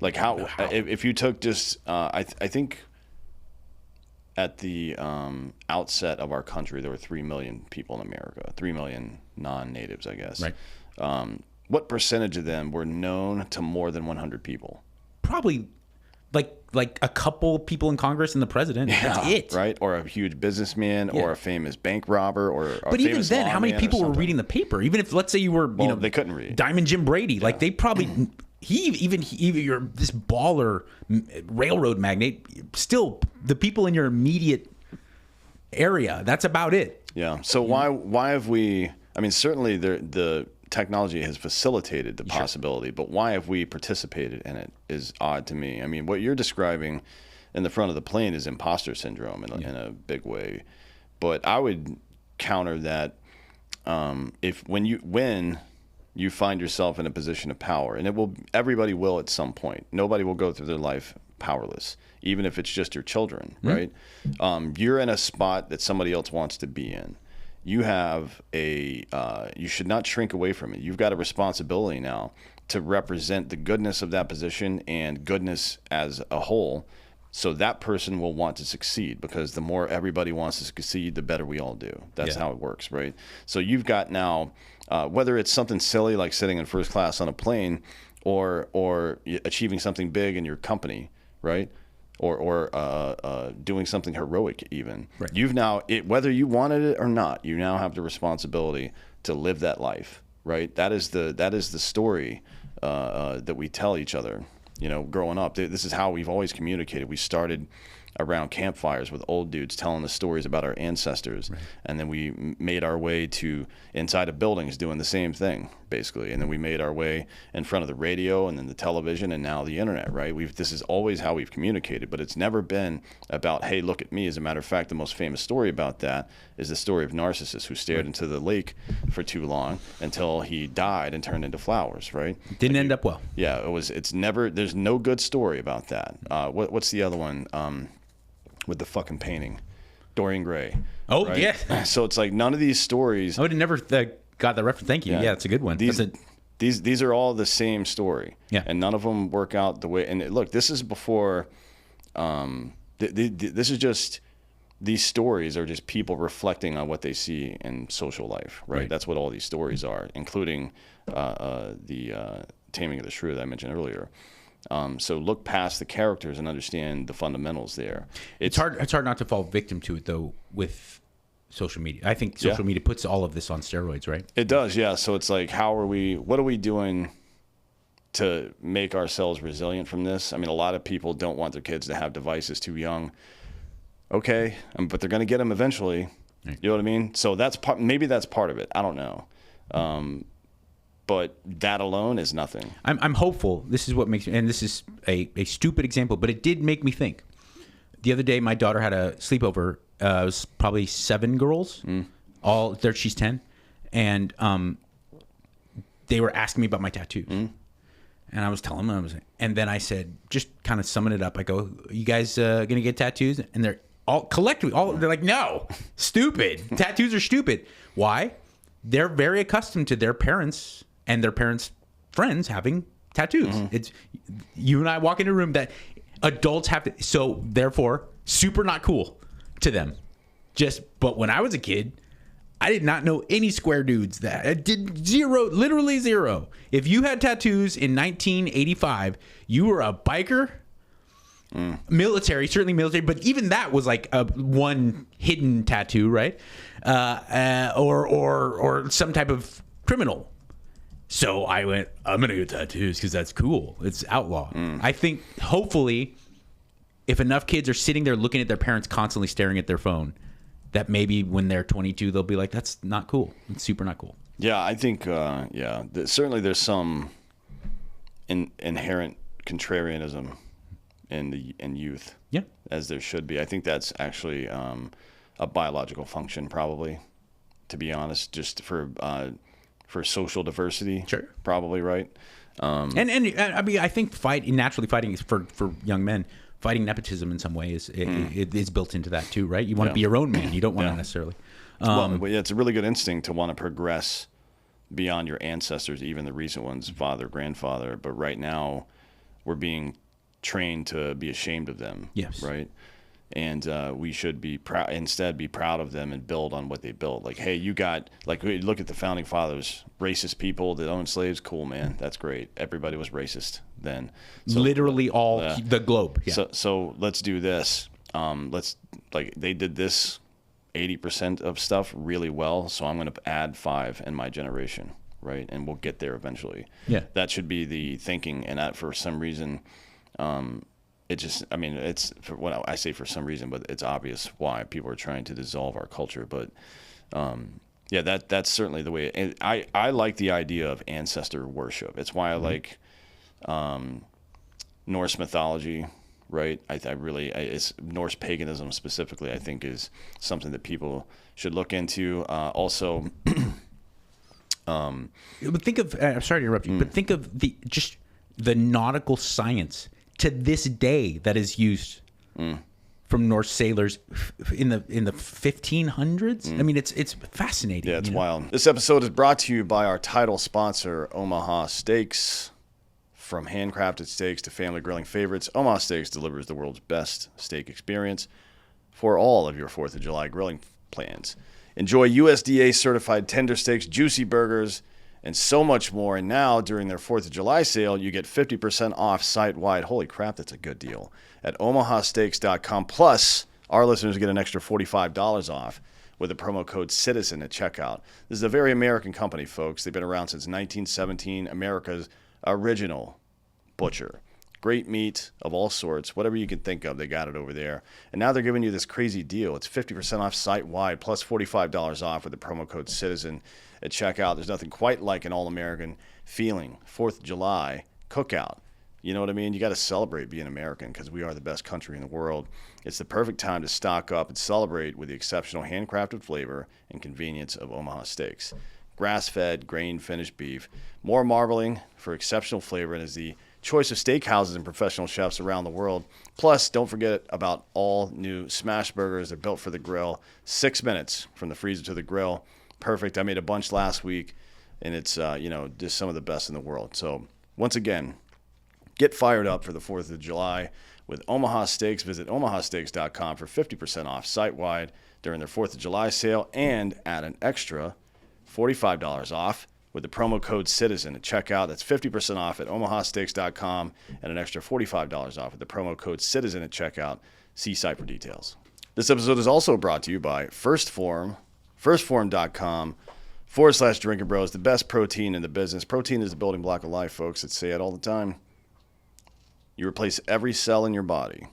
Like how if you took just I think at the outset of our country there were 3 million people in America, 3 million non-natives, I guess. Right. What percentage of them were known to more than 100 people? Probably like a couple people in Congress and the president. Yeah, that's it. Right? Or a huge businessman or a famous bank robber or a But even then, how many people were reading the paper? Even if, let's say you were, they couldn't read. Diamond Jim Brady, like they probably, you're this baller railroad magnate, still the people in your immediate area, that's about it. Yeah. So why have we, I mean, certainly the technology has facilitated the possibility, but why have we participated in it is odd to me. I mean, what you're describing in the front of the plane is imposter syndrome in a big way. But I would counter that when you find yourself in a position of power, and everybody will at some point. Nobody will go through their life powerless, even if it's just your children, right? You're in a spot that somebody else wants to be in. You have you should not shrink away from it. You've got a responsibility now to represent the goodness of that position and goodness as a whole. So that person will want to succeed, because the more everybody wants to succeed, the better we all do. That's how it works, right? So you've got now, whether it's something silly like sitting in first class on a plane, or achieving something big in your company, right? Or doing something heroic even. Right. You've now, whether you wanted it or not, you now have the responsibility to live that life, right? That is the story that we tell each other. You know, growing up, this is how we've always communicated. We started around campfires with old dudes telling the stories about our ancestors. Right. And then we made our way to inside of buildings doing the same thing, basically. And then we made our way in front of the radio and then the television and now the internet, right? This is always how we've communicated, but it's never been about, hey, look at me. As a matter of fact, the most famous story about that is the story of Narcissus, who stared into the lake for too long until he died and turned into flowers, right? Didn't end up well. Yeah, there's no good story about that. What's the other one? With the fucking painting, Dorian Gray. Oh, right? yeah. So it's like none of these stories. I would have never got that reference. Thank you. Yeah, it's a good one. These are all the same story. Yeah. And none of them work out the way. And look, this is before. This is just, these stories are just people reflecting on what they see in social life, right? That's what all these stories are, including the Taming of the Shrew that I mentioned earlier. So look past the characters and understand the fundamentals there. It's hard not to fall victim to it, though, with social media. I think social media puts all of this on steroids, right? It does, yeah. So it's like, what are we doing to make ourselves resilient from this? I mean, a lot of people don't want their kids to have devices too young. Okay, but they're going to get them eventually. Right. You know what I mean? So maybe that's part of it. I don't know. But that alone is nothing. I'm hopeful. This is what makes me, and this is a stupid example, but it did make me think. The other day, my daughter had a sleepover. It was probably 7 girls. All there. She's 10, and they were asking me about my tattoos, and I was telling them. And then I said, just kind of summing it up. I go, "You guys gonna get tattoos?" And they're all collectively, they're like, "No, stupid. Tattoos are stupid." Why? They're very accustomed to their parents and their parents' friends having tattoos. It's you and I walk into a room that adults have to, so therefore super not cool to them. But when I was a kid, I did not know any square dudes that I did literally zero. If you had tattoos in 1985, you were a biker, military, certainly military, but even that was like a one hidden tattoo, right? Or some type of criminal. So I went, I'm going to get tattoos because that's cool. It's outlaw. I think hopefully if enough kids are sitting there looking at their parents constantly staring at their phone, that maybe when they're 22, they'll be like, that's not cool. It's super not cool. Yeah, I think, certainly there's some inherent contrarianism in youth. Yeah. As there should be. I think that's actually a biological function probably, to be honest, just for social diversity. Sure. Probably, right? And I mean, I think naturally fighting is for young men. Fighting nepotism in some way is built into that too, right? You want to be your own man. You don't want to necessarily. It's a really good instinct to want to progress beyond your ancestors, even the recent ones, father, grandfather. But right now, we're being trained to be ashamed of them. Yes. Right. And we should be instead be proud of them and build on what they built. Like, hey, you got, like, look at the founding fathers, racist people that owned slaves. Cool, man. That's great. Everybody was racist then. So, literally all the globe. Yeah. So let's do this. They did this 80% of stuff really well. So I'm going to add 5 in my generation. right? And we'll get there eventually. Yeah. That should be the thinking. And that, for some reason, it just, I mean, it's, for what I say for some reason, but it's obvious why people are trying to dissolve our culture. But yeah, that's certainly the way. And I like the idea of ancestor worship. It's why I like Norse mythology, right? I really, it's Norse paganism specifically, I think is something that people should look into. Also, but think of, I'm sorry to interrupt you, but think of the nautical science to this day that is used from Norse sailors in the 1500s. I mean, it's fascinating. Yeah, it's wild. This episode is brought to you by our title sponsor, Omaha Steaks. From handcrafted steaks to family grilling favorites, Omaha Steaks delivers the world's best steak experience for all of your 4th of July grilling plans. Enjoy USDA certified tender steaks, juicy burgers, and so much more. And now, during their 4th of July sale, you get 50% off site-wide. Holy crap, that's a good deal. At omahasteaks.com. Plus, our listeners get an extra $45 off with the promo code CITIZEN at checkout. This is a very American company, folks. They've been around since 1917, America's original butcher. Great meat of all sorts, whatever you can think of, they got it over there. And now they're giving you this crazy deal. It's 50% off site-wide plus $45 off with the promo code CITIZEN at checkout. There's nothing quite like an all-American feeling. 4th of July cookout. You know what I mean? You got to celebrate being American because we are the best country in the world. It's the perfect time to stock up and celebrate with the exceptional handcrafted flavor and convenience of Omaha Steaks. Grass-fed, grain-finished beef, more marbling for exceptional flavor, and is the choice of steakhouses and professional chefs around the world. Plus, don't forget about all new smash burgers. They're built for the grill. 6 minutes from the freezer to the grill. Perfect. I made a bunch last week, and it's just some of the best in the world. So once again, get fired up for the 4th of July with Omaha Steaks. Visit omahasteaks.com for 50% off site-wide during their 4th of July sale, and add an extra $45 off with the promo code CITIZEN at checkout. That's 50% off at omahasteaks.com and an extra $45 off with the promo code CITIZEN at checkout. See site for details. This episode is also brought to you by First Form, firstform.com/Drinking Bros, the best protein in the business. Protein is the building block of life, folks. I say it all the time. You replace every cell in your body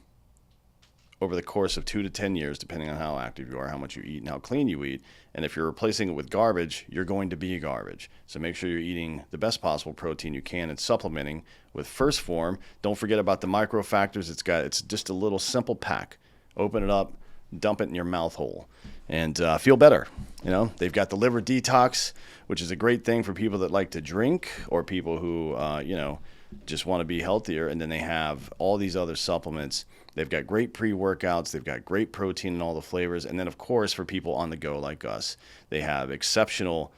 over the course of 2 to 10 years, depending on how active you are, how much you eat, and how clean you eat. And if you're replacing it with garbage, you're going to be garbage. So make sure you're eating the best possible protein you can and supplementing with First Form. Don't forget about the micro factors. It's just a little simple pack. Open it up, dump it in your mouth hole, and feel better. You know, they've got the liver detox, which is a great thing for people that like to drink or people who, just want to be healthier. And then they have all these other supplements. They've got great pre-workouts. They've got great protein in all the flavors. And then, of course, for people on the go like us, they have exceptional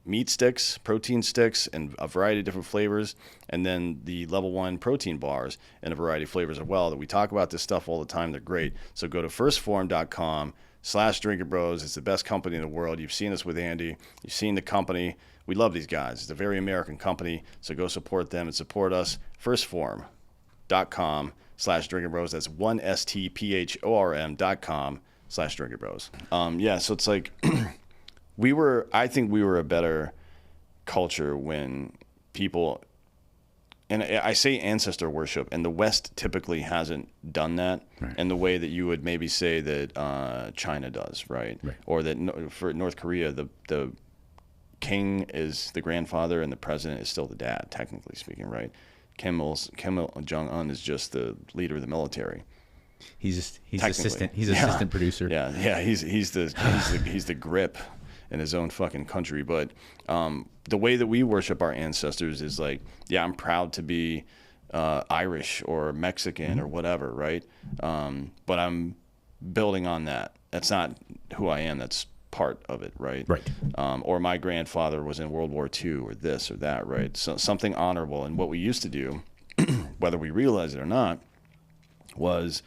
meat sticks, protein sticks, and a variety of different flavors. And then the level 1 protein bars in a variety of flavors as well. That we talk about this stuff all the time. They're great. So go to firstform.com/Drinking Bros. It's the best company in the world. You've seen us with Andy. You've seen the company. We love these guys. It's a very American company. So go support them and support us. Firstform.com/Drinking Bros. That's OneStPHORM.com/Drinking Bros. So it's like I think we were a better culture when people, and I say ancestor worship, and the West typically hasn't done that in the way that you would maybe say that China does, right? Or that for North Korea, the king is the grandfather and the president is still the dad, technically speaking, right? Kim Jong-un is just the leader of the military. He's assistant producer. Yeah. He's the grip in his own fucking country. But the way that we worship our ancestors is like, I'm proud to be Irish or Mexican or whatever, right? But I'm building on that. That's not who I am. That's part of it, right? Or my grandfather was in World War II or this or that, right? So something honorable. And what we used to do, whether we realize it or not, was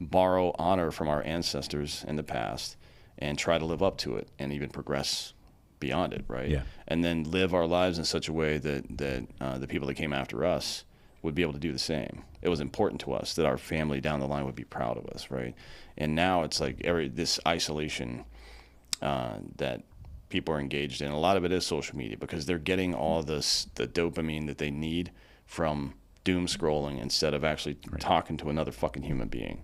borrow honor from our ancestors in the past and try to live up to it and even progress beyond it, right? And then live our lives in such a way that the people that came after us would be able to do the same. It was important to us that our family down the line would be proud of us, right? And now it's like this isolation that people are engaged in. A lot of it is social media because they're getting all the dopamine that they need from doom scrolling instead of actually talking to another fucking human being.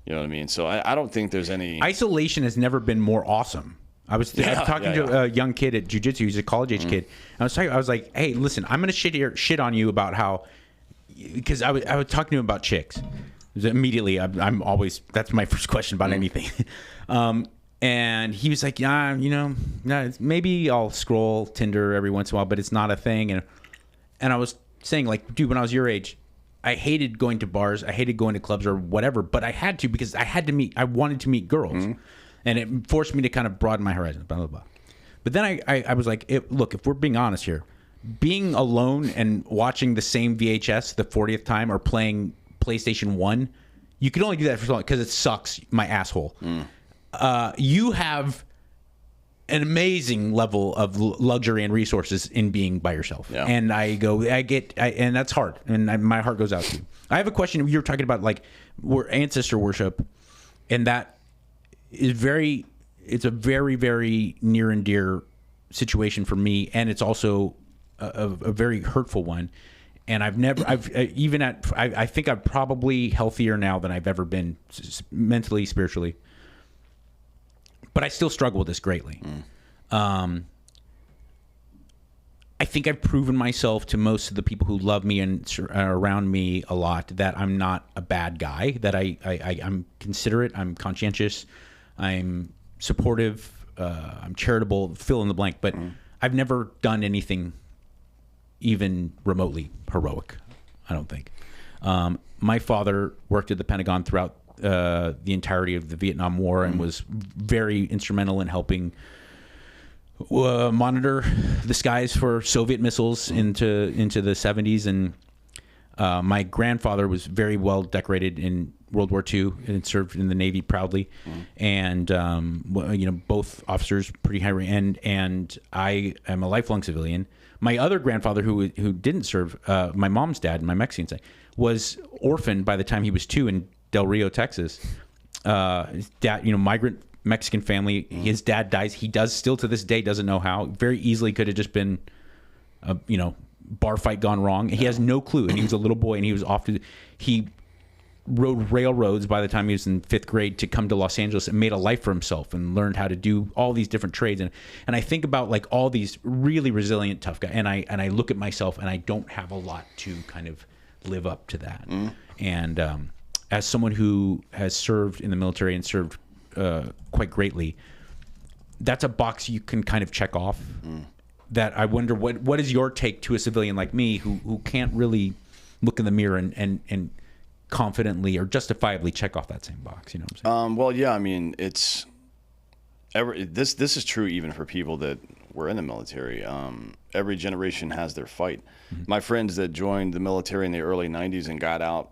You know what I mean? So I don't think there's any... Isolation has never been more awesome. I was talking to a young kid at jiu-jitsu. He's a college-age kid. I was like, hey, listen, I'm going to shit on you about how... Because I was talking to him about chicks. Immediately, I'm always... That's my first question about anything. And he was like, yeah, maybe I'll scroll Tinder every once in a while, but it's not a thing. And I was saying, like, dude, when I was your age, I hated going to bars. I hated going to clubs or whatever, but I had to because I wanted to meet girls. And it forced me to kind of broaden my horizons, blah, blah, blah. But then I was like, look, if we're being honest here, being alone and watching the same VHS the 40th time or playing PlayStation 1, you can only do that for so long because it sucks my asshole. You have an amazing level of luxury and resources in being by yourself. Yeah. And and that's hard. And my heart goes out to you. I have a question. You were talking about like ancestor worship, and that is it's a very, very near and dear situation for me. And it's also a very hurtful one. And I think I'm probably healthier now than I've ever been mentally, spiritually. But I still struggle with this greatly. I think I've proven myself to most of the people who love me and are around me a lot that I'm not a bad guy, that I'm considerate, I'm conscientious, I'm supportive, I'm charitable, fill in the blank. But I've never done anything even remotely heroic, I don't think. My father worked at the Pentagon throughout the entirety of the Vietnam War and was very instrumental in helping monitor the skies for Soviet missiles into the 70s. And my grandfather was very well decorated in World War II and served in the Navy proudly. And both officers pretty high rank. And I am a lifelong civilian. My other grandfather, who didn't serve, my mom's dad, my Mexican side, was orphaned by the time he was 2 in Del Rio, Texas. His dad, migrant Mexican family. His dad dies. He does still to this day doesn't know how. Very easily could have just been, a bar fight gone wrong. He has no clue. And he was a little boy, and he was he rode railroads by the time he was in 5th grade to come to Los Angeles and made a life for himself and learned how to do all these different trades. And I think about like all these really resilient, tough guys. And I look at myself and I don't have a lot to kind of live up to that. And as someone who has served in the military and served quite greatly, that's a box you can kind of check off. That I wonder what is your take to a civilian like me who can't really look in the mirror and confidently or justifiably check off that same box. You know what I'm saying? Well, yeah. I mean, this is true even for people that were in the military. Every generation has their fight. My friends that joined the military in the early 90s and got out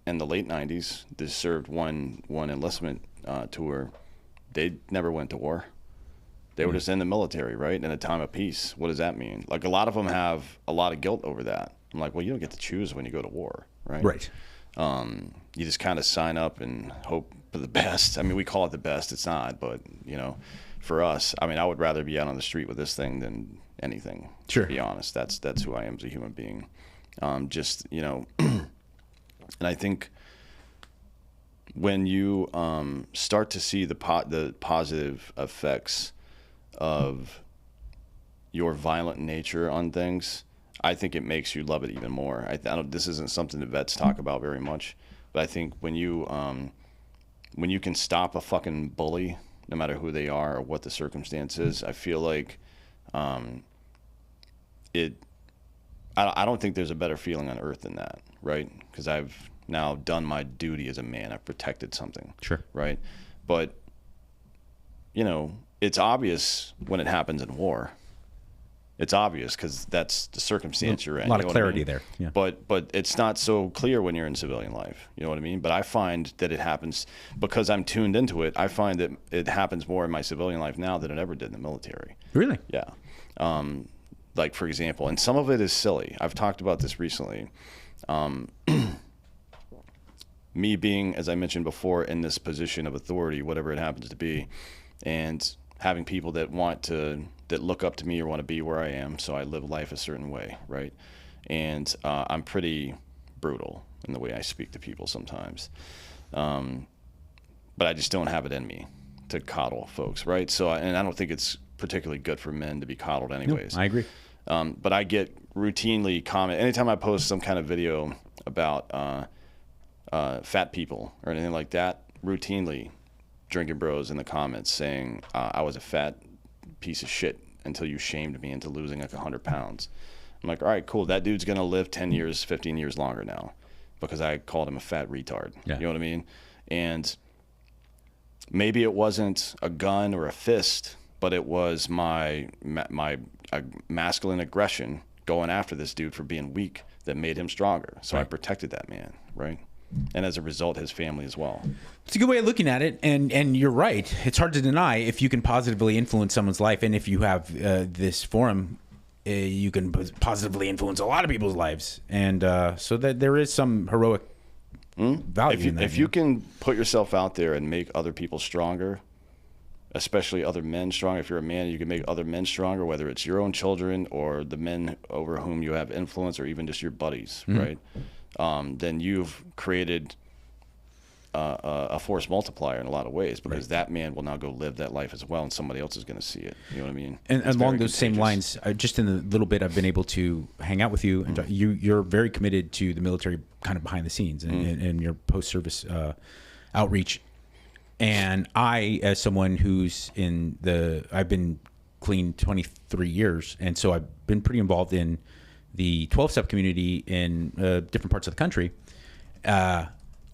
in the late 90s, they served one enlistment tour. They never went to war. They were just in the military, right? In a time of peace. What does that mean? Like, a lot of them have a lot of guilt over that. I'm like, well, you don't get to choose when you go to war, right? Right. You just kind of sign up and hope for the best. I mean, we call it the best. It's not, but, for us, I mean, I would rather be out on the street with this thing than anything. Sure. To be honest, that's who I am as a human being. And I think when you start to see the positive effects of your violent nature on things, I think it makes you love it even more. This isn't something that vets talk about very much, but I think when you can stop a fucking bully, no matter who they are or what the circumstance is, I feel like I don't think there's a better feeling on earth than that, right? Because I've now done my duty as a man. I've protected something. Sure. Right? But, it's obvious when it happens in war. It's obvious because that's the circumstance you're in. A lot of clarity there. Yeah. But it's not so clear when you're in civilian life. You know what I mean? But I find that it happens because I'm tuned into it. I find that it happens more in my civilian life now than it ever did in the military. Really? Yeah. Like, for example, and some of it is silly. I've talked about this recently. Me being, as I mentioned before, in this position of authority, whatever it happens to be, and having people that look up to me or want to be where I am, so I live life a certain way, right? And I'm pretty brutal in the way I speak to people sometimes, but I just don't have it in me to coddle folks, right? So, and I don't think it's particularly good for men to be coddled anyways. No, I agree. But I get routinely anytime I post some kind of video about fat people or anything like that, routinely drinking bros in the comments saying I was a fat piece of shit until you shamed me into losing like 100 pounds. I'm like, all right, cool. That dude's going to live 10 years, 15 years longer now because I called him a fat retard. Yeah. You know what I mean? And maybe it wasn't a gun or a fist, but it was my masculine aggression going after this dude for being weak that made him stronger. So I protected that man, right? And as a result, his family as well. It's a good way of looking at it, and you're right. It's hard to deny if you can positively influence someone's life, and if you have this forum, you can positively influence a lot of people's lives, and so that there is some heroic value in that. If you can put yourself out there and make other people stronger, especially other men stronger. If you're a man, you can make other men stronger, whether it's your own children or the men over whom you have influence, or even just your buddies, right? Then you've created a force multiplier in a lot of ways, because that man will now go live that life as well, and somebody else is going to see it. You know what I mean? And along those same lines, just in the little bit I've been able to hang out with you, and you're very committed to the military, kind of behind the scenes, and your post-service outreach. And I, as someone who's I've been clean 23 years, and so I've been pretty involved in the 12-step community in different parts of the country.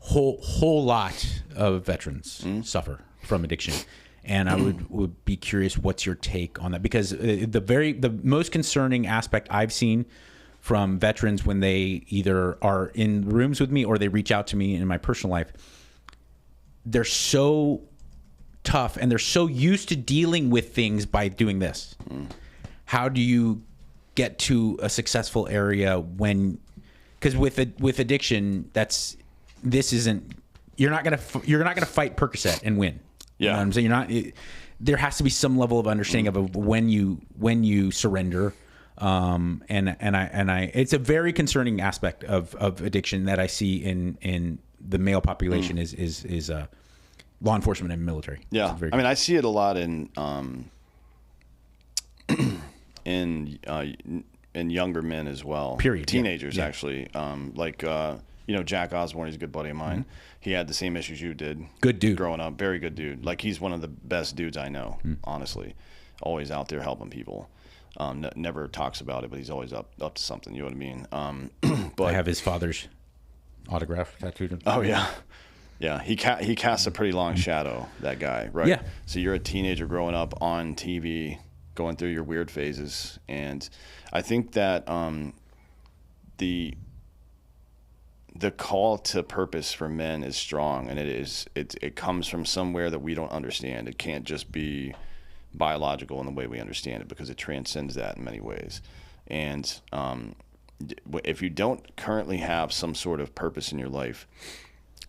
Whole lot of veterans suffer from addiction, and I would be curious, what's your take on that? Because the most concerning aspect I've seen from veterans when they either are in rooms with me or they reach out to me in my personal life, they're so tough and they're so used to dealing with things by doing this. How do you get to a successful area because with addiction, you're not gonna fight Percocet and win. Yeah, you know what I'm saying? There has to be some level of understanding of when you surrender. And it's a very concerning aspect of addiction that I see in the male population is law enforcement and military. Yeah, I mean, I see it a lot in younger men as well. Period. Teenagers, yeah. Actually. Jack Osborne, he's a good buddy of mine. He had the same issues you did. Good dude. Growing up, very good dude. Like, he's one of the best dudes I know, honestly. Always out there helping people. Never talks about it, but he's always up to something. You know what I mean? But I have his father's autograph tattooed. Oh yeah, yeah. He casts a pretty long shadow. That guy, right? Yeah. So you're a teenager growing up on TV, going through your weird phases, and I think that the call to purpose for men is strong, and it comes from somewhere that we don't understand. It can't just be biological in the way we understand it, because it transcends that in many ways. And if you don't currently have some sort of purpose in your life,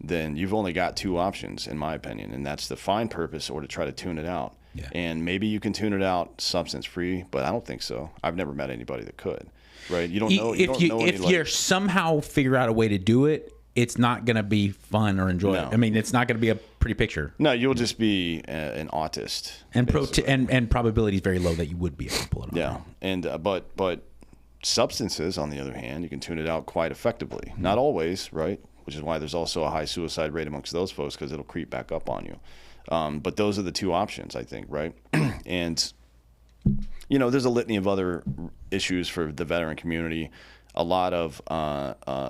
then you've only got two options, in my opinion, and that's to find purpose or to try to tune it out. Yeah. And maybe you can tune it out substance free, but I don't think so. I've never met anybody that could. Right? You don't know. If you somehow figure out a way to do it, it's not going to be fun or enjoyable. No. I mean, it's not going to be a pretty picture. No, you'll just be an autist. And probability is very low that you would be able to pull it off. Yeah, and but substances, on the other hand, you can tune it out quite effectively. Not always, right? Which is why there's also a high suicide rate amongst those folks, because it'll creep back up on you. But those are the two options, I think, right? And there's a litany of other issues for the veteran community. A lot of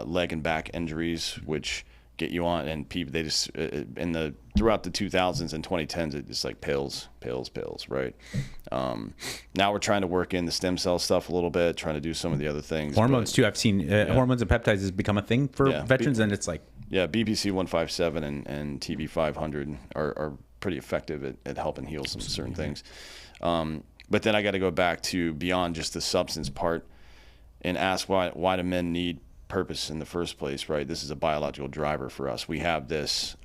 leg and back injuries, which get you on, and people, they just throughout the 2000s and 2010s, it's just like pills, right? Now we're trying to work in the stem cell stuff a little bit, trying to do some of the other things. Hormones too. I've seen hormones and peptides has become a thing for veterans, and it's like BPC 157 and TB 500 are pretty effective at helping heal some certain things. But then I got to go back to beyond just the substance part and ask why do men need purpose in the first place, right? This is a biological driver for us. We have this.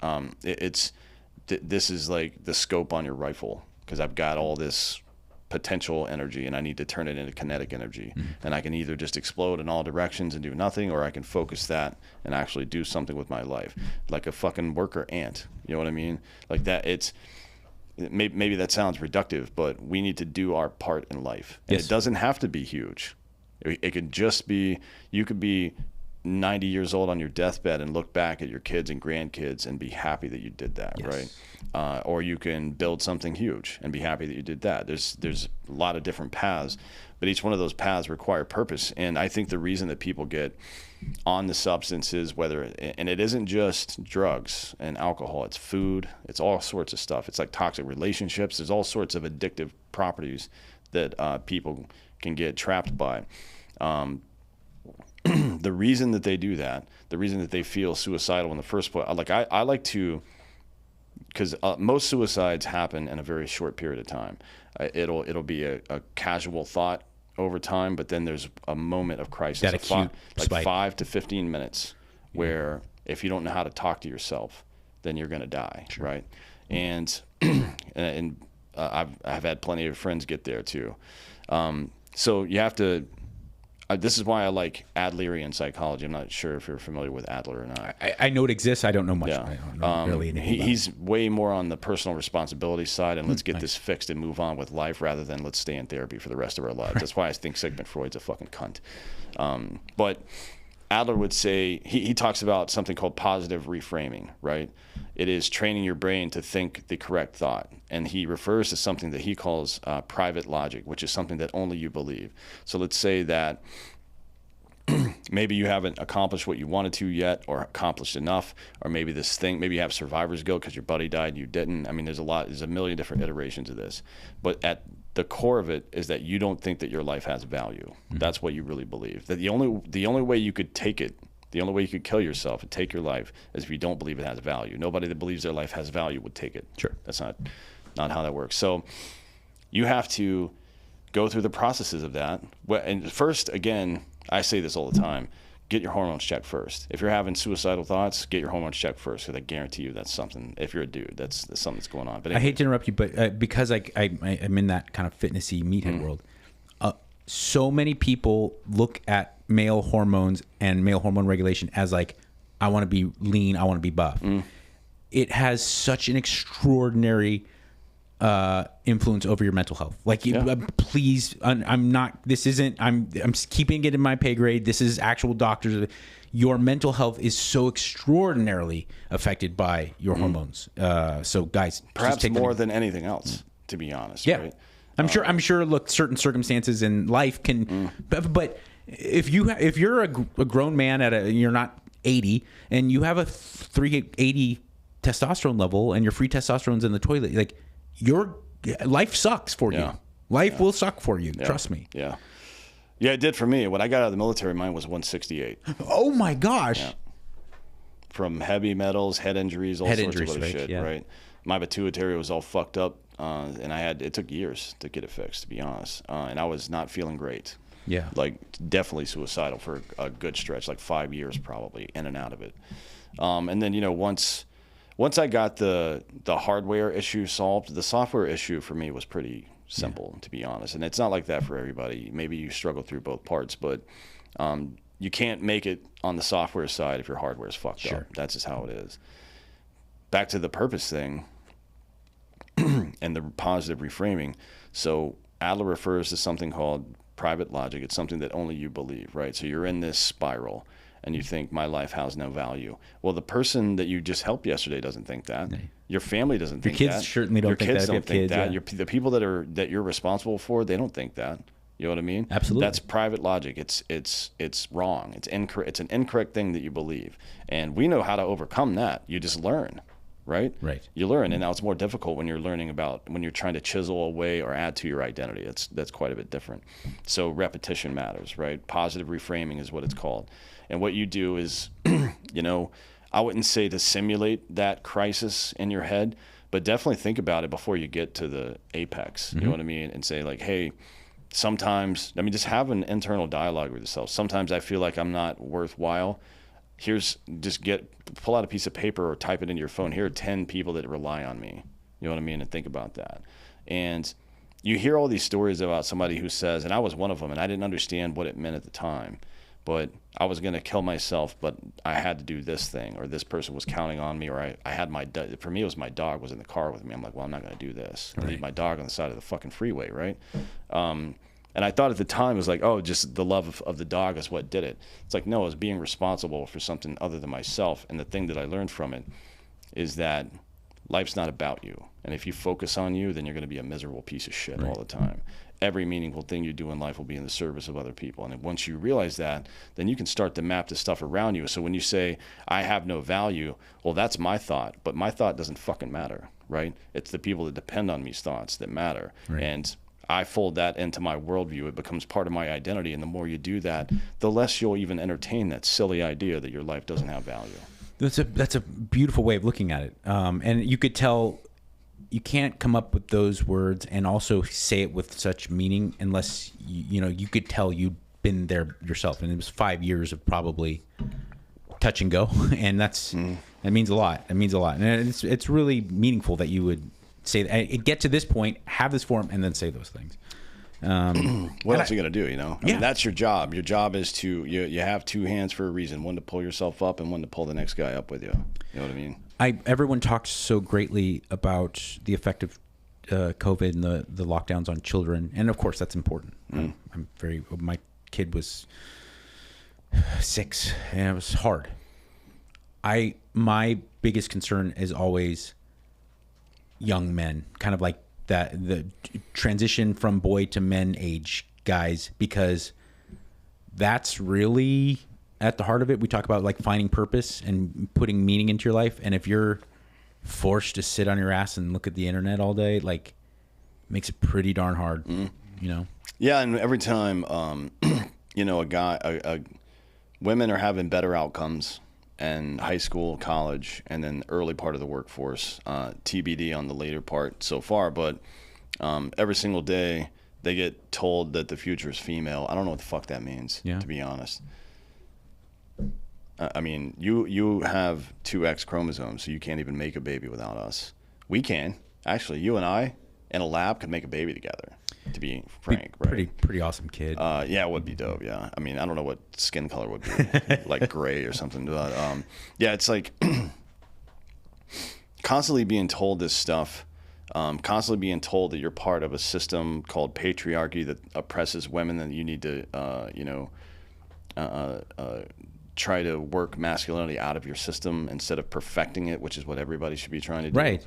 This is like the scope on your rifle. because I've got all this potential energy and I need to turn it into kinetic energy. And I can either just explode in all directions and do nothing, or I can focus that and actually do something with my life, like a fucking worker ant. You know what I mean? Like that. Maybe that sounds reductive, but we need to do our part in life. And Yes. It doesn't have to be huge. It could just be, you could be 90 years old on your deathbed and look back at your kids and grandkids and be happy that you did that, Yes. right? Or you can build something huge and be happy that you did that. There's a lot of different paths, but each one of those paths require purpose. And I think the reason that people get on the substances, and it isn't just drugs and alcohol, it's food, it's all sorts of stuff. It's like toxic relationships. There's all sorts of addictive properties that people can get trapped by. The reason that they do that, the reason that they feel suicidal in the first place, like I like to, because most suicides happen in a very short period of time. It'll be a casual thought over time, but then there's a moment of crisis, That acute spike. 5 to 15 minutes, where if you don't know how to talk to yourself, then you're gonna die, Sure. right? And I've had plenty of friends get there too. So you have to. This is why I like Adlerian psychology. I'm not sure if you're familiar with Adler or not. I know it exists. I don't know much. Yeah. I don't know really anything about it. He's way more on the personal responsibility side, and let's get this fixed and move on with life, rather than let's stay in therapy for the rest of our lives. That's why I think Sigmund Freud's a fucking cunt. But Adler would say, he talks about something called positive reframing, right? It is training your brain to think the correct thought. And he refers to something that he calls private logic, which is something that only you believe. So let's say that maybe you haven't accomplished what you wanted to yet, or accomplished enough, or maybe maybe you have survivor's guilt because your buddy died and you didn't. I mean, there's a million different iterations of this. But at the core of it is that you don't think that your life has value. That's what you really believe. That the only way you could take it, the only way you could kill yourself and take your life, is if you don't believe it has value. Nobody that believes their life has value would take it. Sure. That's not how that works. So you have to go through the processes of that. And first, again, I say this all the time, get your hormones checked first. If you're having suicidal thoughts, get your hormones checked first, because I guarantee you that's something. If you're a dude, that's something that's going on. But I hate to interrupt you, but because I'm in that kind of fitnessy meathead world, so many people look at male hormones and male hormone regulation as like, I want to be lean, I want to be buff. It has such an extraordinary influence over your mental health. Like, please, I'm not. This isn't. I'm keeping it in my pay grade. This is actual doctors. Your mental health is so extraordinarily affected by your hormones. So, guys, perhaps more than anything else, to be honest. Yeah, right? I'm sure. Look, certain circumstances in life can, but if you're a grown man you're not 80 and you have a 380 testosterone level and your free testosterone's in the toilet, like, your life sucks for you. Life will suck for you. Trust me. Yeah, it did for me. When I got out of the military, mine was 168. Oh my gosh. Yeah. From heavy metals, head injuries, all sorts of other shit. Right. My pituitary was all fucked up, and it took years to get it fixed, to be honest. And I was not feeling great. Yeah. Like, definitely suicidal for a good stretch, like 5 years probably, in and out of it. And then, once I got the hardware issue solved, the software issue for me was pretty simple, to be honest. And it's not like that for everybody. Maybe you struggle through both parts, but you can't make it on the software side if your hardware is fucked up. That's just how it is. Back to the purpose thing and the positive reframing. So Adler refers to something called private logic. It's something that only you believe, right? So you're in this spiral, and you think, my life has no value. Well, the person that you just helped yesterday doesn't think that. Your family doesn't think that. Your kids certainly don't think that. Your kids don't think that. The people that you're responsible for, they don't think that. You know what I mean? Absolutely. That's private logic. It's wrong. It's incorrect. It's an incorrect thing that you believe. And we know how to overcome that. You just learn, right? Right. You learn, and now it's more difficult when you're when you're trying to chisel away or add to your identity. That's quite a bit different. So repetition matters, right? Positive reframing is what it's called. And what you do is, I wouldn't say to simulate that crisis in your head, but definitely think about it before you get to the apex. You know what I mean? And say, like, hey, sometimes, just have an internal dialogue with yourself. Sometimes I feel like I'm not worthwhile. Pull out a piece of paper or type it into your phone. Here are 10 people that rely on me. You You know what I mean? And think about that. And you hear all these stories about somebody who says, and I was one of them, and I didn't understand what it meant at the time, but I was going to kill myself, but I had to do this thing, or this person was counting on me, or I had for me, it was my dog was in the car with me. I'm like, well, I'm not going to do this. I leave my dog on the side of the fucking freeway, right? And I thought at the time it was like, oh, just the love of the dog is what did it. It's like, no, it's being responsible for something other than myself. And the thing that I learned from it is that life's not about you. And if you focus on you, then you're going to be a miserable piece of shit all the time. Every meaningful thing you do in life will be in the service of other people. And once you realize that, then you can start to map the stuff around you. So when you say, I have no value, well, that's my thought. But my thought doesn't fucking matter, right? It's the people that depend on me's thoughts that matter. Right. And I fold that into my worldview. It becomes part of my identity. And the more you do that, the less you'll even entertain that silly idea that your life doesn't have value. That's a beautiful way of looking at it. And you could tell you can't come up with those words and also say it with such meaning unless, you could tell you'd been there yourself. And it was 5 years of probably touch and go. And that means a lot. It means a lot. And it's really meaningful that you would say that, get to this point, have this forum, and then say those things. What else are you going to do, I mean, that's your job. Your job is you have two hands for a reason, one to pull yourself up and one to pull the next guy up with you. You know what I mean? Everyone talks so greatly about the effect of COVID and the lockdowns on children. And of course that's important. My kid was 6 and it was hard. My biggest concern is always young men, kind of like the transition from boy to men age guys, because that's really at the heart of it. We talk about like finding purpose and putting meaning into your life. And if you're forced to sit on your ass and look at the internet all day, like, it makes it pretty darn hard, Yeah. And every time, women are having better outcomes in high school, college, and then early part of the workforce, TBD on the later part so far. But every single day they get told that the future is female. I don't know what the fuck that means, to be honest. I mean, you have 2 X chromosomes, so you can't even make a baby without us. We can. Actually, you and I in a lab could make a baby together, to be frank. Right? Pretty awesome kid. Yeah, it would be dope, yeah. I mean, I don't know what skin color would be, like gray or something. But, yeah, it's like constantly being told this stuff, constantly being told that you're part of a system called patriarchy that oppresses women, and you need to, try to work masculinity out of your system instead of perfecting it, which is what everybody should be trying to do. Right.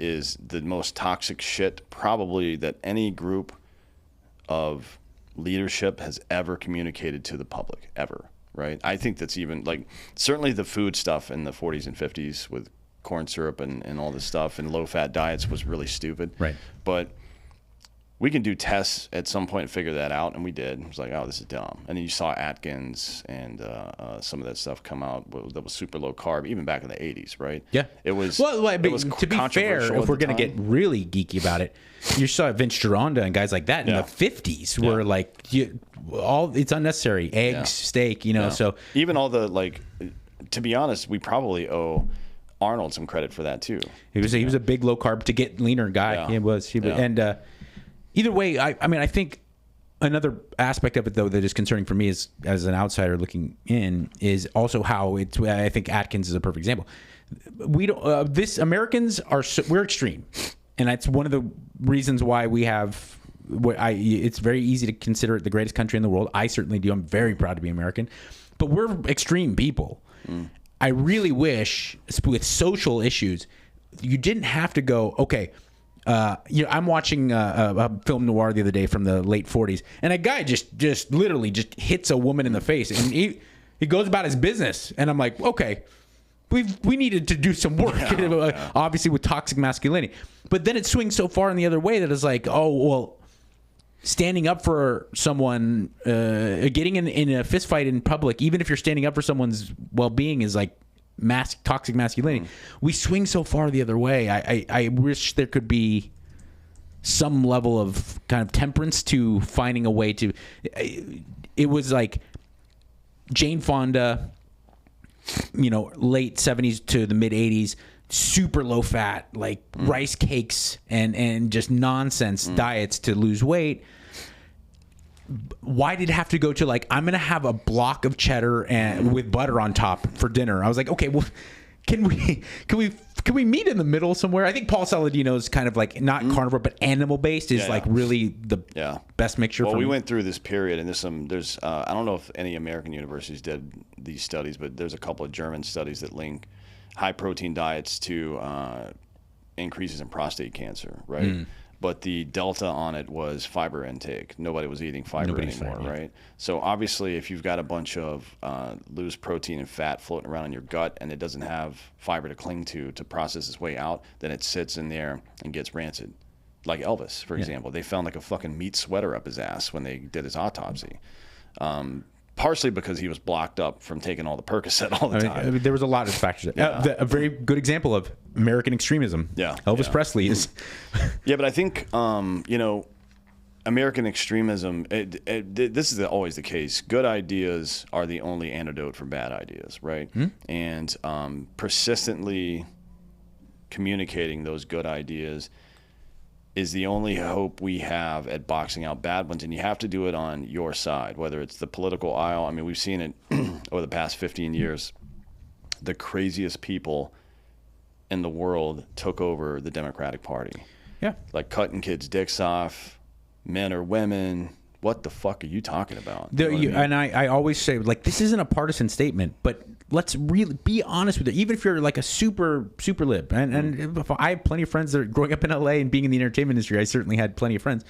Is the most toxic shit probably that any group of leadership has ever communicated to the public, ever, right? I think that's even, like, certainly the food stuff in the 40s and 50s with corn syrup and all this stuff and low-fat diets was really stupid. Right. But we can do tests at some point and figure that out, and we did. It was like, oh, this is dumb. And then you saw Atkins and some of that stuff come out that was super low carb, even back in the 80s, right? Yeah. It was. Well, to be fair, if we're going to get really geeky about it, you saw Vince Gironda and guys like that in the 50s were like, it's unnecessary. Eggs, steak, so. Even all the, like, to be honest, we probably owe Arnold some credit for that too. He was a big low carb to get leaner guy. Yeah. He was. And either way, I mean, I think another aspect of it, though, that is concerning for me as an outsider looking in is also how I think Atkins is a perfect example. We don't. Americans we're extreme, and that's one of the reasons why we have. It's very easy to consider it the greatest country in the world. I certainly do. I'm very proud to be American, but we're extreme people. I really wish with social issues, you didn't have to go, okay. I'm watching a film noir the other day from the late 40s, and a guy just literally just hits a woman in the face, and he goes about his business, and I'm like, okay, we needed to do some work, obviously with toxic masculinity, but then it swings so far in the other way that it's like, oh well, standing up for someone, getting in a fist fight in public, even if you're standing up for someone's well-being, is like toxic masculinity. We swing so far the other way. I wish there could be some level of kind of temperance to finding a way to. It was like Jane Fonda, late 70s to the mid 80s, super low fat, like rice cakes and just nonsense diets to lose weight. Why did it have to go to like, I'm going to have a block of cheddar and with butter on top for dinner? I was like, okay, well, can we meet in the middle somewhere? I think Paul Saladino is kind of like not carnivore, but animal based is like really the best mixture. Well, for we me. went through this period, and there's I don't know if any American universities did these studies, but there's a couple of German studies that link high protein diets to increases in prostate cancer, right? But the delta on it was fiber intake. Nobody was eating fiber anymore, right? So obviously, if you've got a bunch of loose protein and fat floating around in your gut and it doesn't have fiber to cling to process its way out, then it sits in there and gets rancid. Like Elvis, for example. They found like a fucking meat sweater up his ass when they did his autopsy. Partially because he was blocked up from taking all the Percocet all the time. I mean, there was a lot of factors. A very good example of American extremism. Elvis Presley is. Yeah, but I think American extremism. This is always the case. Good ideas are the only antidote for bad ideas, right? And persistently communicating those good ideas is the only hope we have at boxing out bad ones, and you have to do it on your side, whether it's the political aisle. I mean, we've seen it over the past 15 years. The craziest people in the world took over the Democratic Party. Yeah. Like cutting kids' dicks off, men or women. What the fuck are you talking about? You know what I mean? And I always say, like, this isn't a partisan statement, but let's really be honest with it. Even if you're like a super lib, and if I have plenty of friends that are growing up in LA and being in the entertainment industry, I certainly had plenty of friends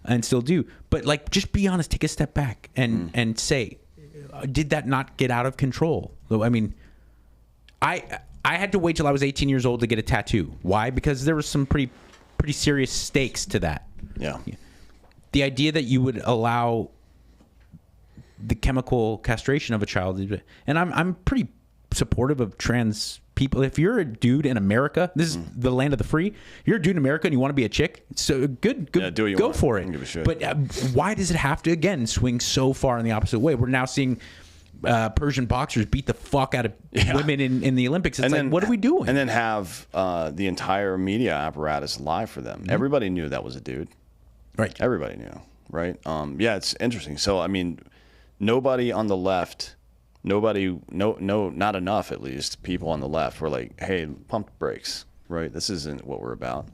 and still do. But like, just be honest, take a step back and say, did that not get out of control? I mean, I had to wait till I was 18 years old to get a tattoo. Why? Because there was some pretty serious stakes to that. Yeah. The idea that you would allow the chemical castration of a child, and I'm pretty supportive of trans people. If you're a dude in America, this is the land of the free. You're a dude in America and you want to be a chick, so good yeah, go for it. Don't give a shit. But why does it have to again swing so far in the opposite way? We're now seeing Persian boxers beat the fuck out of women in the Olympics. It's like, what are we doing? And then have the entire media apparatus lie for them. Everybody knew that was a dude. Right. Everybody knew. Right. Yeah, it's interesting. So, I mean, nobody on the left, not enough at least, people on the left were like, hey, pump the brakes. Right. This isn't what we're about.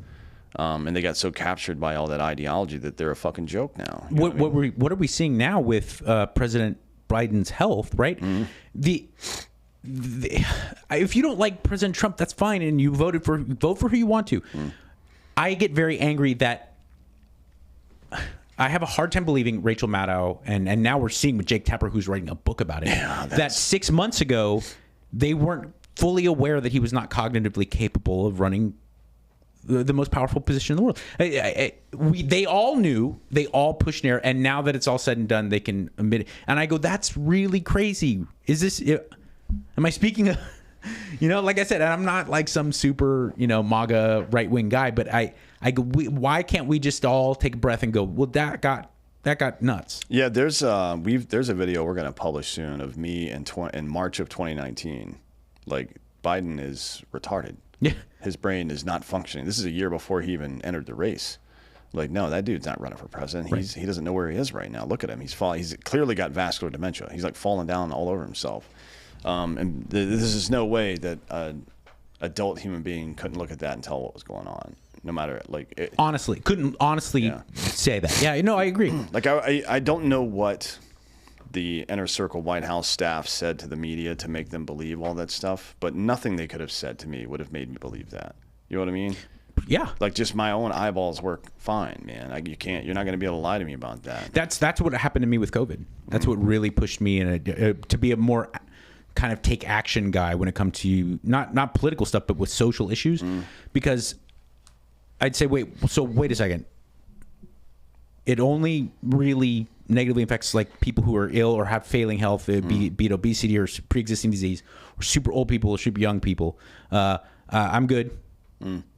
And they got so captured by all that ideology that they're a fucking joke now. What are we seeing now with President Biden's health, right? If you don't like President Trump, that's fine, and you vote for who you want to. I get very angry that I have a hard time believing Rachel Maddow, and now we're seeing with Jake Tapper, who's writing a book about it, that 6 months ago they weren't fully aware that he was not cognitively capable of running the most powerful position in the world. They all knew, they all pushed near, and now that it's all said and done, they can admit it. And I go, that's really crazy. Is this? Am I speaking of? Like I said, I'm not like some super, MAGA right wing guy, but I go, why can't we just all take a breath and go, well, that got nuts. Yeah, there's a video we're gonna publish soon of me in March of 2019. Like, Biden is retarded. Yeah, his brain is not functioning. This is a year before he even entered the race. Like, no, that dude's not running for president. Right. He doesn't know where he is right now. Look at him. He's clearly got vascular dementia. He's like falling down all over himself. And this is no way that an adult human being couldn't look at that and tell what was going on. No matter, like, couldn't honestly say that. Yeah, I agree. Like, I don't know what the inner circle White House staff said to the media to make them believe all that stuff, but nothing they could have said to me would have made me believe that. You know what I mean? Yeah. Like, just my own eyeballs work fine, man. You're not going to be able to lie to me about that. That's what happened to me with COVID. That's what really pushed me to be a more kind of take action guy when it comes to not political stuff, but with social issues, because I'd say, wait a second. It only really negatively affects like people who are ill or have failing health, be it obesity or pre-existing disease, or super old people or super young people. I'm good.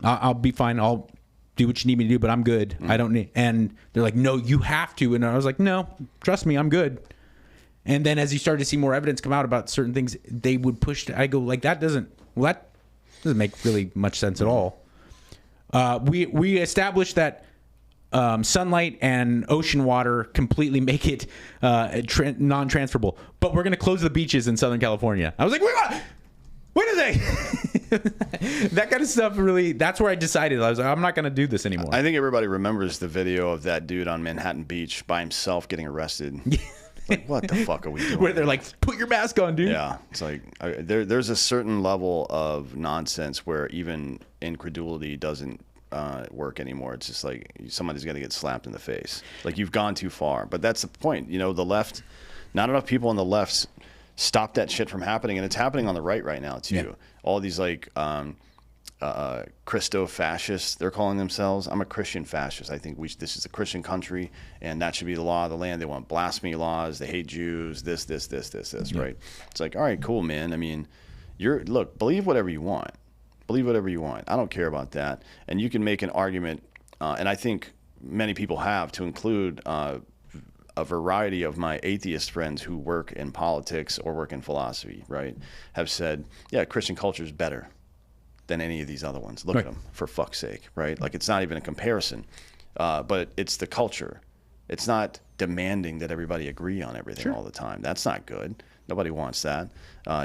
I'll be fine. I'll do what you need me to do, but I'm good. I don't need. And they're like, no, you have to. And I was like, no, trust me, I'm good. And then as you start to see more evidence come out about certain things, they would push. I go like, that doesn't. Well, Doesn't make really much sense at all. We established that sunlight and ocean water completely make it non-transferable. But we're going to close the beaches in Southern California. I was like, wait, what are they? That kind of stuff really, that's where I decided. I was like, I'm not going to do this anymore. I think everybody remembers the video of that dude on Manhattan Beach by himself getting arrested. Like, what the fuck are we doing? Where they're like, put your mask on, dude. Yeah, it's like there's a certain level of nonsense where even incredulity doesn't work anymore. It's just like somebody's got to get slapped in the face. Like, you've gone too far. But that's the point. You know, the left, not enough people on the left stop that shit from happening, and it's happening on the right now too. Yeah. All these like Christo-fascists, they're calling themselves. I'm a Christian fascist. I think this is a Christian country, and that should be the law of the land. They want blasphemy laws. They hate Jews. This, right? It's like, all right, cool, man. I mean, look, believe whatever you want. Believe whatever you want. I don't care about that. And you can make an argument, and I think many people have, to include a variety of my atheist friends who work in politics or work in philosophy, right, have said, yeah, Christian culture is better than any of these other ones. Look at them, for fuck's sake, right? Like, it's not even a comparison, but it's the culture. It's not demanding that everybody agree on everything all the time. That's not good. Nobody wants that.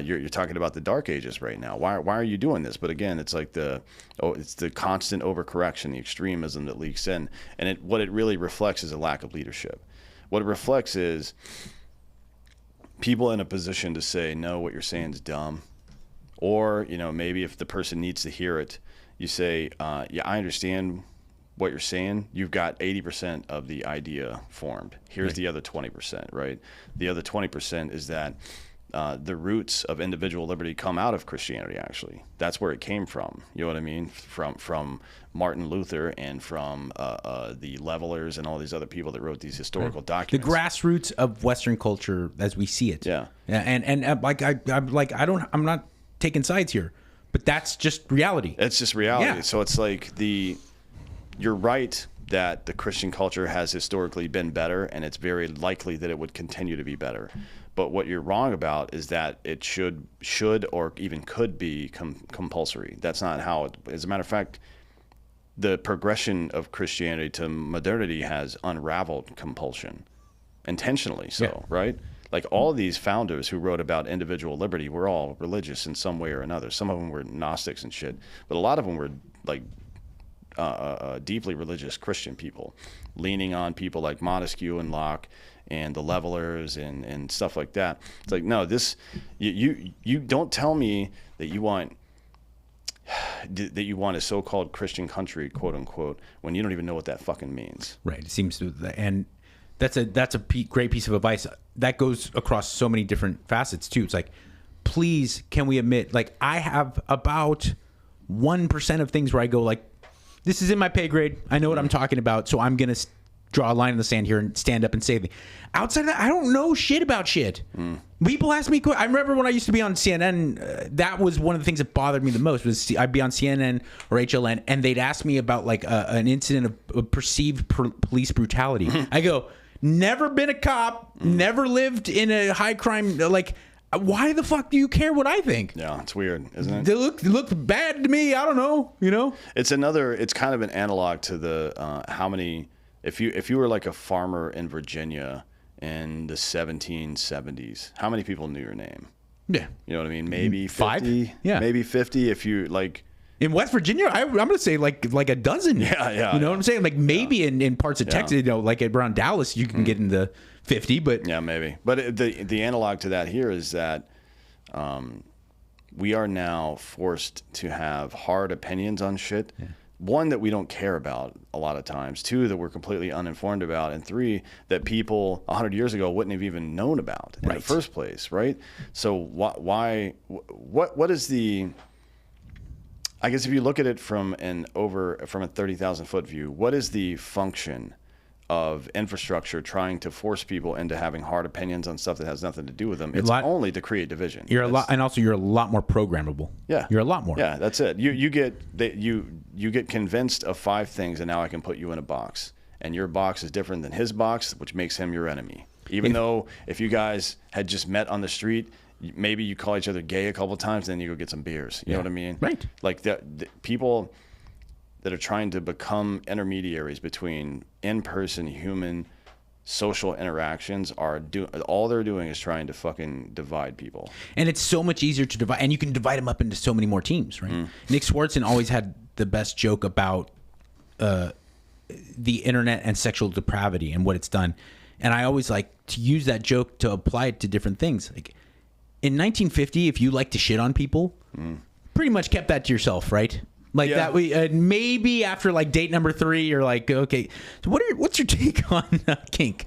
You're talking about the Dark Ages right now. Why are you doing this? But again, it's like it's the constant overcorrection, the extremism that leaks in, and what it really reflects is a lack of leadership. What it reflects is people in a position to say, no, what you're saying is dumb. Or, you know, maybe if the person needs to hear it, you say, yeah, I understand what you're saying. You've got 80% of the idea formed. Here's the other 20%, right? The other 20% is that the roots of individual liberty come out of Christianity, actually. That's where it came from. You know what I mean? From Martin Luther and from the Levelers and all these other people that wrote these historical documents. The grassroots of Western culture as we see it. Yeah. And I'm not taking sides here, but that's just reality. It's just reality. Yeah. So it's like you're right that the Christian culture has historically been better, and it's very likely that it would continue to be better. But what you're wrong about is that it should or even could be compulsory. That's not how it. As a matter of fact, the progression of Christianity to modernity has unraveled compulsion, intentionally so, right? Like, all of these founders who wrote about individual liberty were all religious in some way or another. Some of them were Gnostics and shit, but a lot of them were like deeply religious Christian people, leaning on people like Montesquieu and Locke and the Levelers and stuff like that. It's like, no, you don't tell me that you want a so-called Christian country, quote unquote, when you don't even know what that fucking means. Right. It seems to, and that's a great piece of advice that goes across so many different facets too. It's like, please, can we admit, like, I have about 1% of things where I go like, this is in my pay grade. I know what I'm talking about, so I'm gonna draw a line in the sand here and stand up and say it. Outside of that, I don't know shit about shit. People ask me. I remember when I used to be on CNN. That was one of the things that bothered me the most. Was I'd be on CNN or HLN, and they'd ask me about like an incident of perceived police brutality. I go, never been a cop, never lived in a high crime. Like, why the fuck do you care what I think? Yeah, it's weird, isn't it? They look bad to me. I don't know. You know, it's kind of an analog to the how many. If you were like a farmer in Virginia in the 1770s, how many people knew your name? Yeah, you know what I mean. Maybe 50. 5. Yeah, maybe 50. If you like. In West Virginia, I'm going to say like a dozen. Yeah. You know what I'm saying? Like maybe in parts of Texas, you know, like around Dallas, you can get in the 50, but yeah, maybe. But the analog to that here is that we are now forced to have hard opinions on shit. Yeah. One, that we don't care about a lot of times. Two, that we're completely uninformed about. And three, that people 100 years ago wouldn't have even known about in the first place, right? So what is the... I guess if you look at it from a 30,000 foot view, what is the function of infrastructure trying to force people into having hard opinions on stuff that has nothing to do with them? It's only to create division. You're a lot more programmable. Yeah, you're a lot more. Yeah, that's it. You get convinced of 5 things, and now I can put you in a box, and your box is different than his box, which makes him your enemy. Even though if you guys had just met on the street, maybe you call each other gay a couple of times, then you go get some beers. You know what I mean? Right. Like the people that are trying to become intermediaries between in-person human social interactions all they're doing is trying to fucking divide people. And it's so much easier to divide, and you can divide them up into so many more teams, right? Nick Swartzen always had the best joke about the internet and sexual depravity and what it's done. And I always like to use that joke to apply it to different things. Like in 1950, if you like to shit on people, pretty much kept that to yourself, right? Like that we maybe after like date number 3, you're like, okay, so what's your take on kink?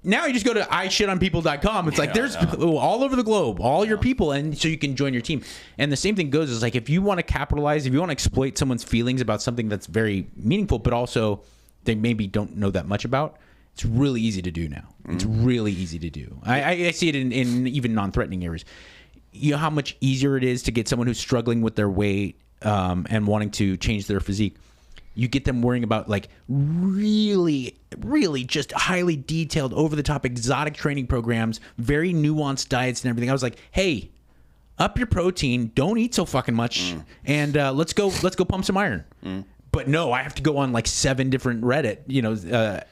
Now you just go to ishitonpeople.com. It's like there's all over the globe, all your people, and so you can join your team. And the same thing goes is like if you want to capitalize, if you want to exploit someone's feelings about something that's very meaningful, but also they maybe don't know that much about, it's really easy to do now. It's really easy to do. I see it in even non-threatening areas. You know how much easier it is to get someone who's struggling with their weight and wanting to change their physique. You get them worrying about like really, really just highly detailed, over-the-top, exotic training programs, very nuanced diets and everything. I was like, hey, up your protein, don't eat so fucking much, and let's go pump some iron. But no, I have to go on like 7 different Reddit,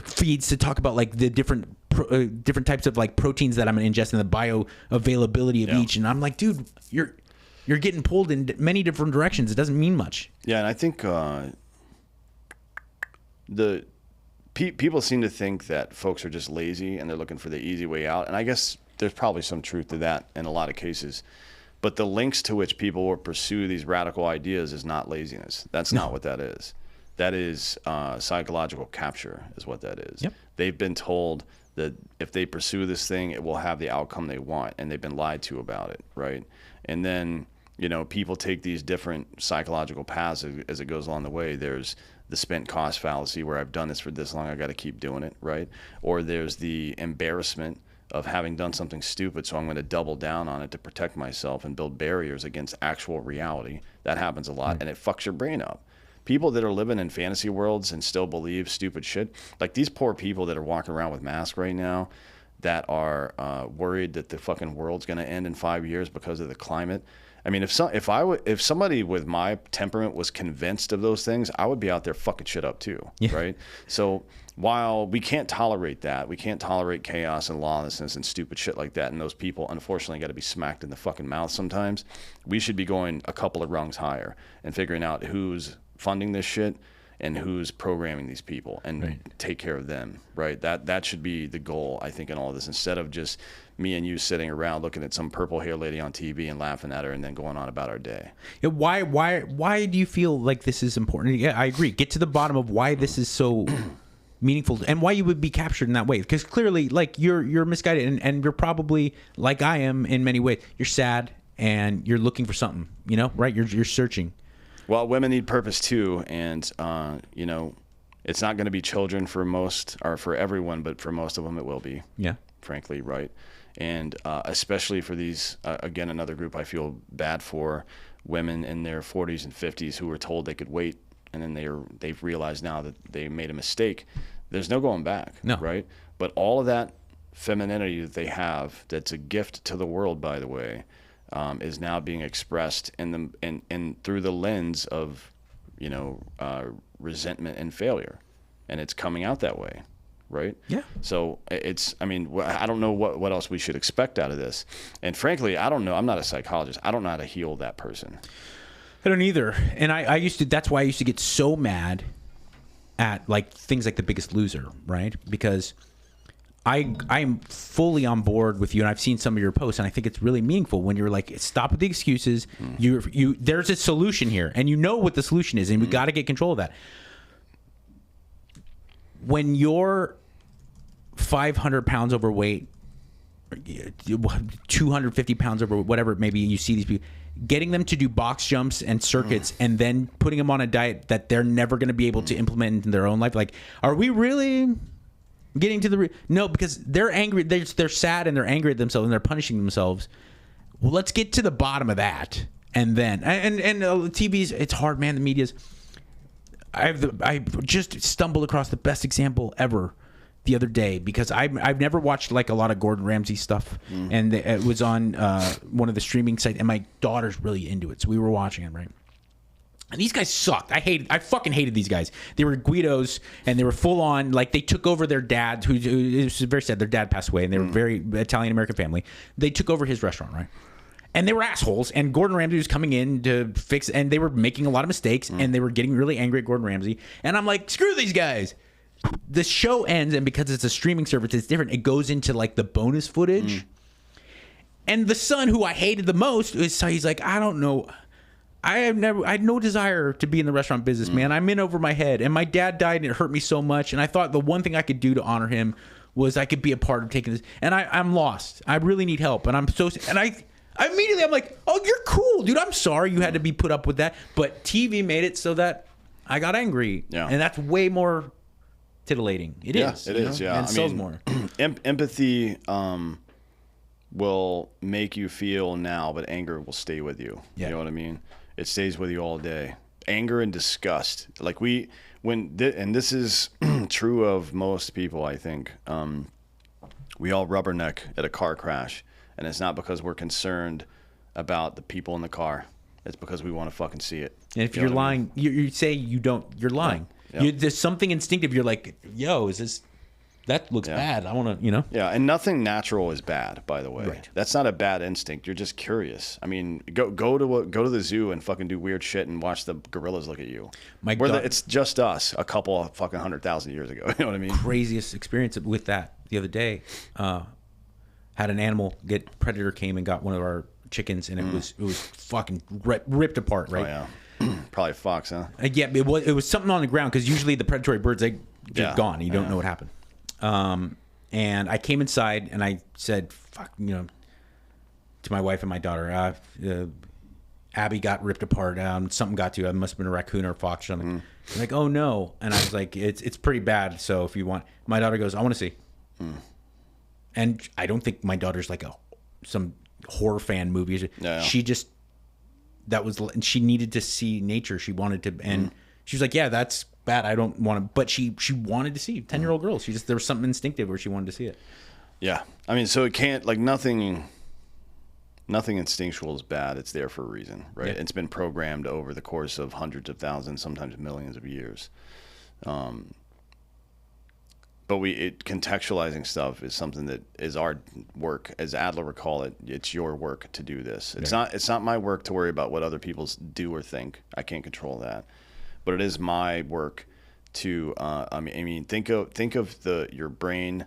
feeds to talk about like the different types of like proteins that I'm going to ingest and the bioavailability of each. And I'm like, dude, you're getting pulled in many different directions. It doesn't mean much. Yeah, and I think people seem to think that folks are just lazy and they're looking for the easy way out. And I guess there's probably some truth to that in a lot of cases. But the links to which people will pursue these radical ideas is not laziness. That's not what that is. That is psychological capture is what that is. Yep. They've been told that if they pursue this thing, it will have the outcome they want, and they've been lied to about it, right? And then, people take these different psychological paths as it goes along the way. There's the spent cost fallacy where I've done this for this long, I got to keep doing it, right? Or there's the embarrassment of having done something stupid, so I'm going to double down on it to protect myself and build barriers against actual reality. That happens a lot, and it fucks your brain up. People that are living in fantasy worlds and still believe stupid shit, like these poor people that are walking around with masks right now that are worried that the fucking world's going to end in 5 years because of the climate. I mean, if somebody with my temperament was convinced of those things, I would be out there fucking shit up too, right? So while we can't tolerate that, we can't tolerate chaos and lawlessness and stupid shit like that, and those people unfortunately got to be smacked in the fucking mouth sometimes, we should be going a couple of rungs higher and figuring out who's funding this shit and who's programming these people and take care of them, right? That should be the goal, I think, in all of this, instead of just me and you sitting around looking at some purple hair lady on TV and laughing at her and then going on about our day. Yeah, why do you feel like this is important? Yeah, I agree. Get to the bottom of why this is so meaningful and why you would be captured in that way. Because clearly, like, you're misguided and you're probably, like I am in many ways, you're sad and you're looking for something, right? You're searching. Well, women need purpose too, and it's not going to be children for most or for everyone, but for most of them it will be. Yeah, frankly, right? And especially for these, again, another group I feel bad for, women in their 40s and 50s who were told they could wait, and then they've realized now that they made a mistake. There's no going back, right? But all of that femininity that they have, that's a gift to the world, by the way. Is now being expressed in through the lens of, resentment and failure, and it's coming out that way, right? Yeah. So I don't know what else we should expect out of this, and frankly, I don't know. I'm not a psychologist. I don't know how to heal that person. I don't either, and I used to. That's why I used to get so mad at like things like The Biggest Loser, right? Because I'm fully on board with you, and I've seen some of your posts, and I think it's really meaningful when you're like, stop with the excuses. There's a solution here, and you know what the solution is, and we got to get control of that. When you're 500 pounds overweight, 250 pounds over, whatever, maybe you see these people, getting them to do box jumps and circuits, and then putting them on a diet that they're never going to be able to implement in their own life. Like, are we really getting to no, because they're angry, they're sad, and they're angry at themselves, and they're punishing themselves. Well, let's get to the bottom of that, and then and TV's, it's hard, man. The media's. I just stumbled across the best example ever. the other day because I've never watched like a lot of Gordon Ramsay stuff, and it was on one of the streaming sites, and my daughter's really into it, so we were watching it, right? And these guys sucked. I fucking hated these guys. They were Guidos, and they were full on, like, they took over their dad, who it was very sad. Their dad passed away, and they were very Italian-American family. They took over his restaurant, right? And they were assholes, and Gordon Ramsay was coming in to fix, and they were making a lot of mistakes, and they were getting really angry at Gordon Ramsay. And I'm like, screw these guys. The show ends, and because it's a streaming service, it's different. It goes into, like, the bonus footage. And the son, who I hated the most, he's like, I don't know. I had no desire to be in the restaurant business, man. I'm in over my head. And my dad died, and it hurt me so much. And I thought the one thing I could do to honor him was I could be a part of taking this. And I'm lost. I really need help. And I immediately, I'm like, oh, you're cool, dude. I'm sorry you had to be put up with that. But TV made it so that I got angry. Yeah. And that's way more titillating. It is. It is, yeah. And it sells more. Empathy will make you feel now, but anger will stay with you. Yeah. You know what I mean? It stays with you all day. Anger and disgust. Like and this is true of most people, I think. We all rubberneck at a car crash, and it's not because we're concerned about the people in the car. It's because we want to fucking see it. And if you're lying, you say you don't, you're lying. Yeah. There's something instinctive. You're like, yo, that looks bad. I want to, Yeah, and nothing natural is bad, by the way. Right. That's not a bad instinct. You're just curious. I mean, go to the zoo and fucking do weird shit and watch the gorillas look at you. It's just us a couple of fucking 100,000 years ago. You know what I mean? Craziest experience with that the other day. Had an animal predator came and got one of our chickens, and it was fucking ripped apart. Right? Oh yeah, probably a fox, huh? Yeah, it was something on the ground because usually the predatory birds they're gone. You don't know what happened. And I came inside and I said, fuck, to my wife and my daughter, Abby got ripped apart. Something got to, it must have been a raccoon or a fox or something. They're like, oh no. And I was like, it's pretty bad. So if you want, my daughter goes, I want to see. And I don't think my daughter's like some horror fan movie. Yeah. She just, and she needed to see nature. She wanted to, and she was like, yeah, that's bad. I don't want to, but she wanted to see 10-year-old girl. There was something instinctive where she wanted to see it. Yeah. I mean, so it can't, like, nothing instinctual is bad. It's there for a reason, right? Yeah. It's been programmed over the course of hundreds of thousands, sometimes millions of years. But contextualizing stuff is something that is our work, as Adler would call it. It's your work to do this. It's not my work to worry about what other people do or think. I can't control that. But it is my work to. I mean, think of your brain,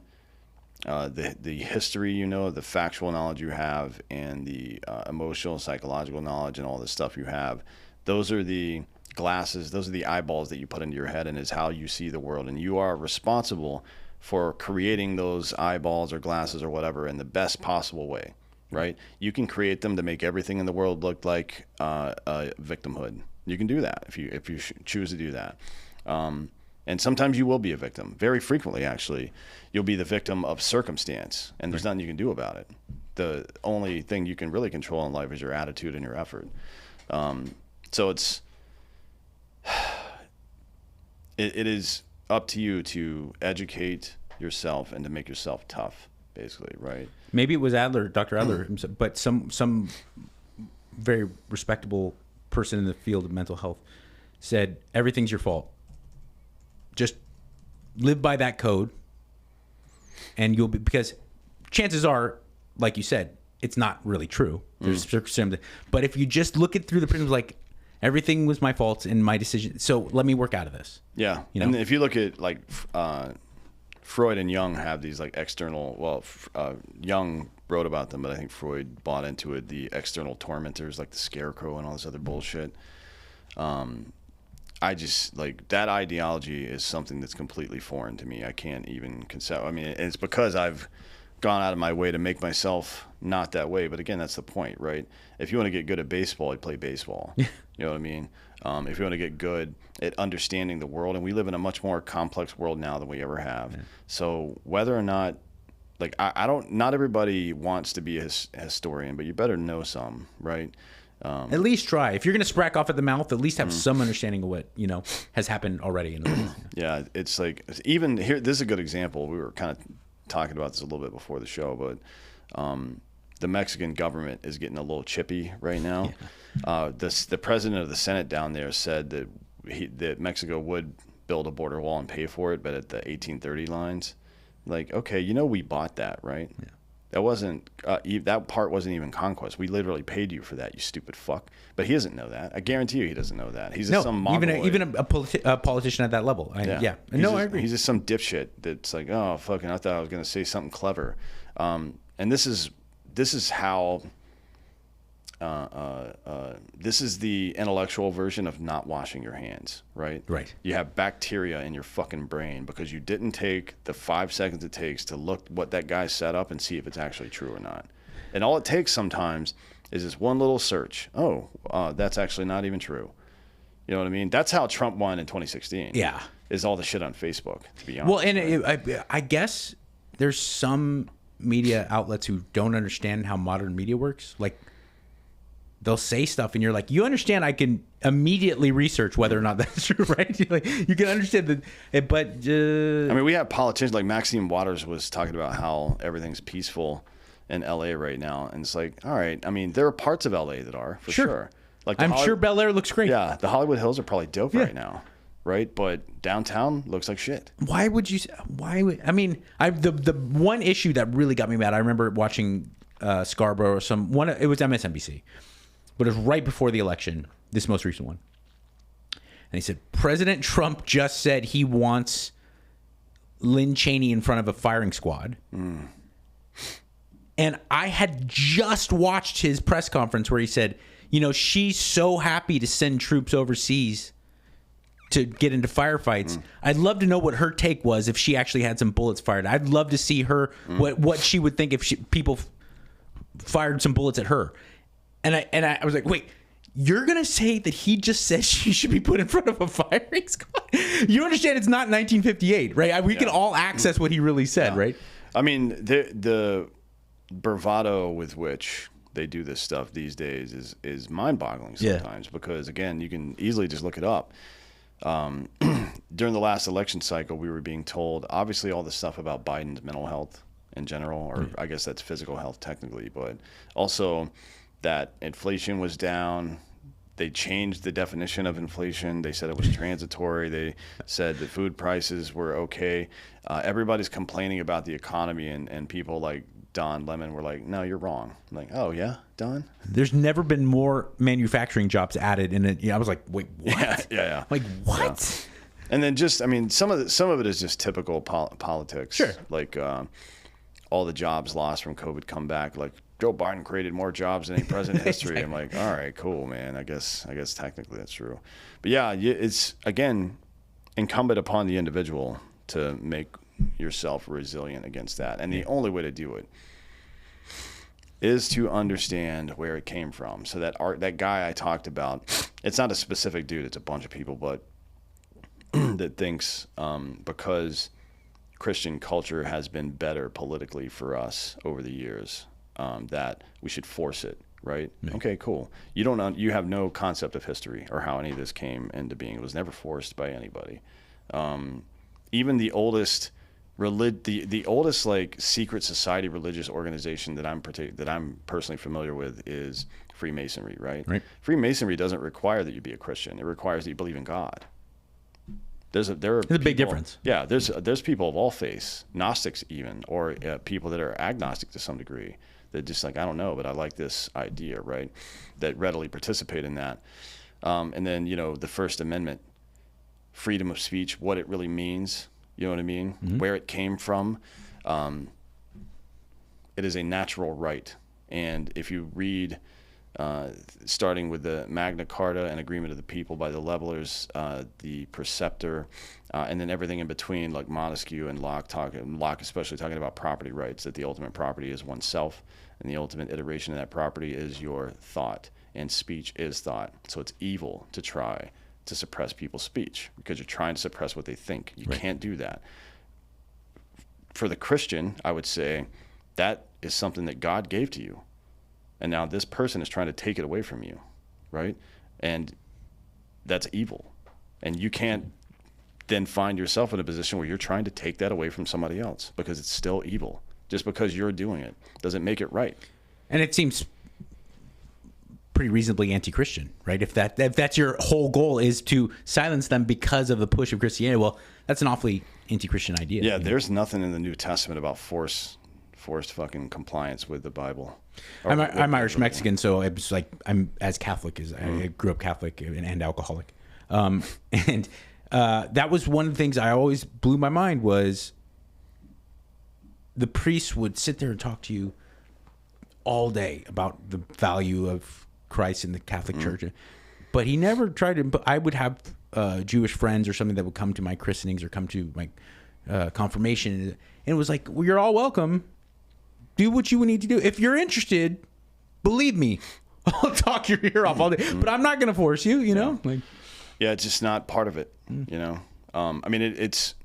the history, the factual knowledge you have, and the emotional, psychological knowledge, and all the stuff you have. Those are the glasses. Those are the eyeballs that you put into your head, and is how you see the world. And you are responsible for creating those eyeballs or glasses or whatever in the best possible way. Right? You can create them to make everything in the world look like victimhood. You can do that if you choose to do that. And sometimes you will be a victim. Very frequently, actually, you'll be the victim of circumstance, and there's nothing you can do about it. The only thing you can really control in life is your attitude and your effort. So it is up to you to educate yourself and to make yourself tough, basically, right? Maybe it was Dr. Adler, but some very respectable person in the field of mental health said, everything's your fault. Just live by that code, and you'll be, because chances are, like you said, it's not really true. There's but if you just look it through the prism, like, everything was my fault and my decision, so let me work out of this. Yeah. And if you look at, like, Freud and Jung have these, like, external, Jung wrote about them, but I think Freud bought into it, the external tormentors, like the scarecrow and all this other bullshit. I just, like, that ideology is something that's completely foreign to me. I can't even concept. I mean, it's because I've gone out of my way to make myself not that way. But again, that's the point, right? If you want to get good at baseball, you play baseball. You know what I mean? If you want to get good at understanding the world, and we live in a much more complex world now than we ever have. Yeah. So whether or not, like, not everybody wants to be a historian, but you better know some, right? At least try. If you're going to sprack off at the mouth, at least have some understanding of what has happened already in the past. Yeah, it's like even here. This is a good example. We were kind of talking about this a little bit before the show, but the Mexican government is getting a little chippy right now. Yeah. The president of the Senate down there said that Mexico would build a border wall and pay for it, but at the 1830 lines. Like, okay, we bought that, right? Yeah. That wasn't that part wasn't even conquest. We literally paid you for that, you stupid fuck. But he doesn't know that. I guarantee you, he doesn't know that. He's just some Mongoloid. even a politician at that level. I agree. He's just some dipshit that's like, oh fucking, I thought I was gonna say something clever. And this is how. This is the intellectual version of not washing your hands, right? Right. You have bacteria in your fucking brain because you didn't take the 5 seconds it takes to look what that guy set up and see if it's actually true or not. And all it takes sometimes is this one little search. Oh, that's actually not even true. You know what I mean? That's how Trump won in 2016. Yeah. Is all the shit on Facebook, to be honest. Well, and I guess there's some media outlets who don't understand how modern media works. Like, they'll say stuff and you're like, you understand I can immediately research whether or not that's true, right? You can understand that, but... I mean, we have politicians, like Maxine Waters was talking about how everything's peaceful in L.A. right now. And it's like, all right, I mean, there are parts of L.A. that are, for sure. Like I'm sure Bel Air looks great. Yeah, the Hollywood Hills are probably dope right now, right? But downtown looks like shit. I mean, the one issue that really got me mad, I remember watching Scarborough or it was MSNBC. But it was right before the election, this most recent one. And he said, President Trump just said he wants Lynn Cheney in front of a firing squad. And I had just watched his press conference where he said, she's so happy to send troops overseas to get into firefights. I'd love to know what her take was if she actually had some bullets fired. I'd love to see her, what she would think if people fired some bullets at her. And I was like, wait, you're going to say that he just said she should be put in front of a firing squad? You understand it's not 1958, right? We can all access what he really said, right? I mean, the bravado with which they do this stuff these days is mind-boggling sometimes because, again, you can easily just look it up. During the last election cycle, we were being told, obviously, all the stuff about Biden's mental health in general, or I guess that's physical health technically, but also that inflation was down. They changed the definition of inflation. They said it was transitory. They said that food prices were okay. Everybody's complaining about the economy, and people like Don Lemon were like, no, you're wrong. I'm like, oh, yeah, Don? There's never been more manufacturing jobs added in it. I was like, wait, what? Yeah. Like, what? Yeah. And then just, I mean, some of it is just typical politics. Sure. Like all the jobs lost from COVID come back. Like, Joe Biden created more jobs than any president in history. I'm like, all right, cool, man. I guess technically that's true. But yeah, it's, again, incumbent upon the individual to make yourself resilient against that. And the only way to do it is to understand where it came from. So that guy I talked about, it's not a specific dude, it's a bunch of people, but that thinks because Christian culture has been better politically for us over the years, that we should force it, right? Yeah. Okay, cool. You have no concept of history or how any of this came into being. It was never forced by anybody. Even the oldest the oldest like secret society religious organization that I'm personally familiar with is Freemasonry, right? Freemasonry doesn't require that you be a Christian. It requires that you believe in God. There's a big difference. Yeah, there's people of all faiths, Gnostics even, or people that are agnostic to some degree. That just like, I don't know, but I like this idea, right? That readily participate in that. And then, the First Amendment, freedom of speech, what it really means, you know what I mean? Mm-hmm. Where it came from. It is a natural right. And if you read, starting with the Magna Carta and Agreement of the People by the Levelers, the Preceptor, and then everything in between, like Montesquieu and Locke especially talking about property rights, that the ultimate property is oneself, and the ultimate iteration of that property is your thought, and speech is thought. So it's evil to try to suppress people's speech because you're trying to suppress what they think. You can't do that. For the Christian, I would say that is something that God gave to you. And now this person is trying to take it away from you. right? And that's evil. And you can't then find yourself in a position where you're trying to take that away from somebody else because it's still evil. Just because you're doing it doesn't make it right. And it seems pretty reasonably anti-Christian, right? If that's your whole goal is to silence them because of the push of Christianity, well, that's an awfully anti-Christian idea. Yeah, there's nothing in the New Testament about forced fucking compliance with the Bible. I'm Irish Mexican, so it's like I'm as Catholic as I grew up Catholic and alcoholic, and that was one of the things I always blew my mind was the priest would sit there and talk to you all day about the value of Christ in the Catholic Church, but he never tried to. But I would have Jewish friends or something that would come to my christenings or come to my confirmation, and it was like, well, you're all welcome. Do what you need to do. If you're interested, believe me, I'll talk your ear off all day. But I'm not going to force you. You know, like, yeah, it's just not part of it. You know, I mean, it's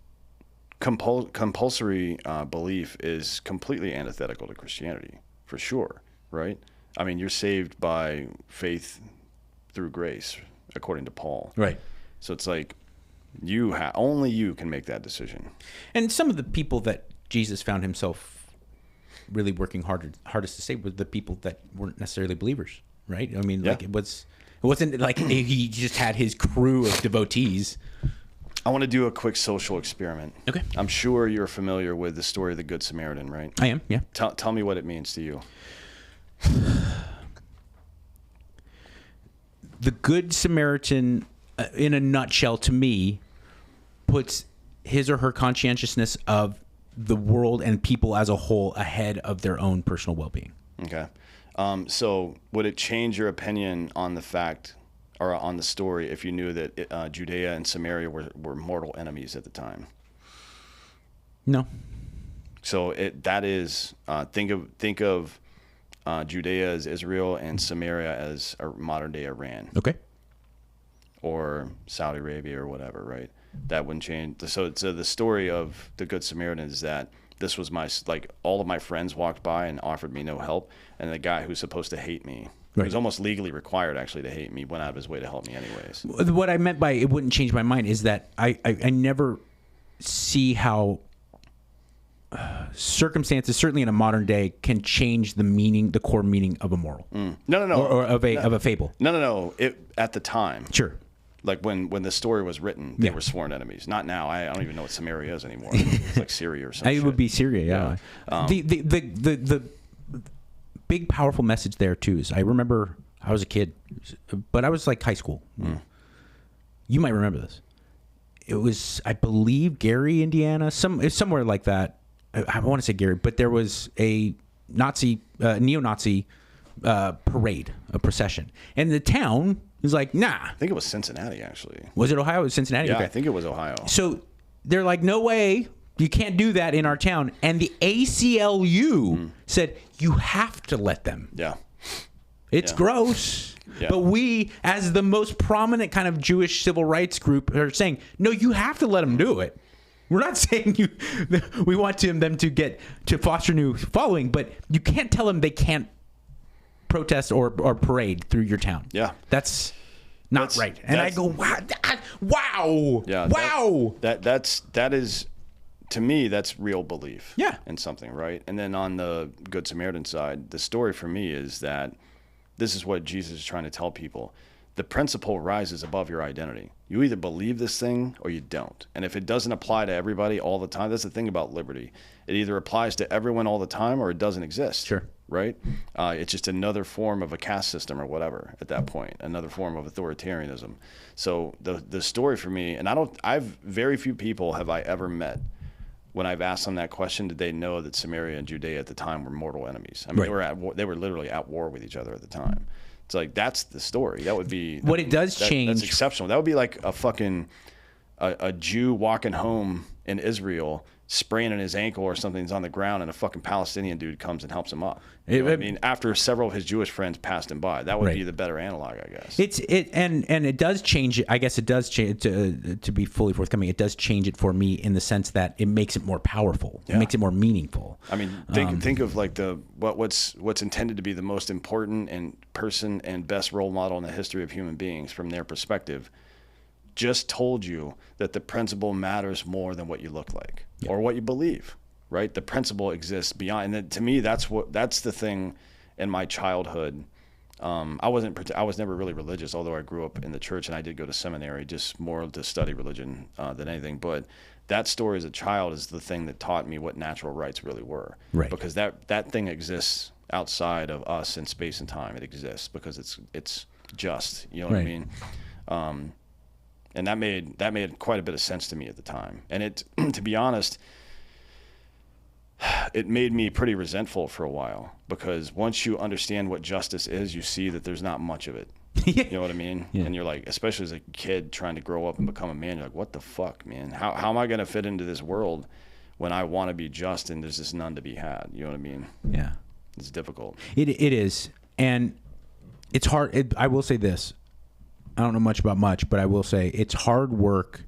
compulsory belief is completely antithetical to Christianity, for sure, right? I mean, you're saved by faith through grace, according to Paul. Right. So it's like only you can make that decision. And some of the people that Jesus found himself really working hardest to save were the people that weren't necessarily believers, right? I mean, like it wasn't like he just had his crew of devotees. I want to do a quick social experiment. Okay. I'm sure you're familiar with the story of the Good Samaritan, right? I am, yeah. Tell me what it means to you. The Good Samaritan, in a nutshell, to me, puts his or her conscientiousness of the world and people as a whole ahead of their own personal well-being. Okay. So would it change your opinion on the fact or on the story if you knew that Judea and Samaria were mortal enemies at the time? No. So that is think of Judea as Israel and Samaria as modern day Iran. Okay. Or Saudi Arabia or whatever, right? That wouldn't change. So the story of the Good Samaritan is that this was all of my friends walked by and offered me no help, and the guy who's supposed to hate me, right, who's almost legally required actually to hate me, went out of his way to help me anyways. What I meant by it wouldn't change my mind is that I never see how circumstances, certainly in a modern day, can change the core meaning of a moral. No. Or of a fable. No. At the time. Sure. Like when the story was written, they were sworn enemies. Not now. I don't even know what Samaria is anymore. It's like Syria or something. It would be Syria, yeah. The big powerful message there too is I remember I was a kid, but I was like high school. You might remember this. It was, I believe, Gary, Indiana, somewhere like that. I want to say Gary, but there was a neo-Nazi parade, a procession, and the town was like, nah. I think it was Cincinnati, actually. Was it Ohio? It was Cincinnati? Yeah, okay. I think it was Ohio. So they're like, no way, you can't do that in our town. And the ACLU said, you have to let them. Yeah. It's gross. Yeah. But we, as the most prominent kind of Jewish civil rights group, are saying, no, you have to let them do it. We're not saying we want them to foster new following, but you can't tell them they can't protest or parade through your town. Yeah. That's not right. And I go, wow. Yeah. Wow. That is, to me, that's real belief. Yeah. In something, right? And then on the Good Samaritan side, the story for me is that this is what Jesus is trying to tell people. The principle rises above your identity. You either believe this thing or you don't. And if it doesn't apply to everybody all the time, that's the thing about liberty. It either applies to everyone all the time or it doesn't exist. Sure. Right? It's just another form of a caste system or whatever at that point, another form of authoritarianism. So the story for me, and very few people have I ever met when I've asked them that question, did they know that Samaria and Judea at the time were mortal enemies? I mean, they were literally at war with each other at the time. It's like, that's the story. That would be what it does change. That's exceptional. That would be like a fucking a Jew walking home in Israel spraining his ankle or something's on the ground and a fucking Palestinian dude comes and helps him up. You know what I mean, after several of his Jewish friends passed him by, that would be the better analog, I guess. And it does change it. I guess it does change to be fully forthcoming. It does change it for me in the sense that it makes it more powerful. It makes it more meaningful. I mean, think of like what's intended to be the most important and person and best role model in the history of human beings from their perspective. Just told you that the principle matters more than what you look like or what you believe, right? The principle exists beyond. And to me, that's the thing in my childhood. I was never really religious, although I grew up in the church and I did go to seminary, just more to study religion than anything. But that story as a child is the thing that taught me what natural rights really were, right? Because that thing exists outside of us in space and time. It exists because it's just, you know what I mean? And that made quite a bit of sense to me at the time. And it, to be honest, it made me pretty resentful for a while, because once you understand what justice is, you see that there's not much of it. You know what I mean? Yeah. And you're like, especially as a kid trying to grow up and become a man, you're like, what the fuck, man? How am I going to fit into this world when I want to be just and there's just none to be had? You know what I mean? Yeah. It's difficult. It is. And it's hard. I will say this. I don't know much about much, but I will say it's hard work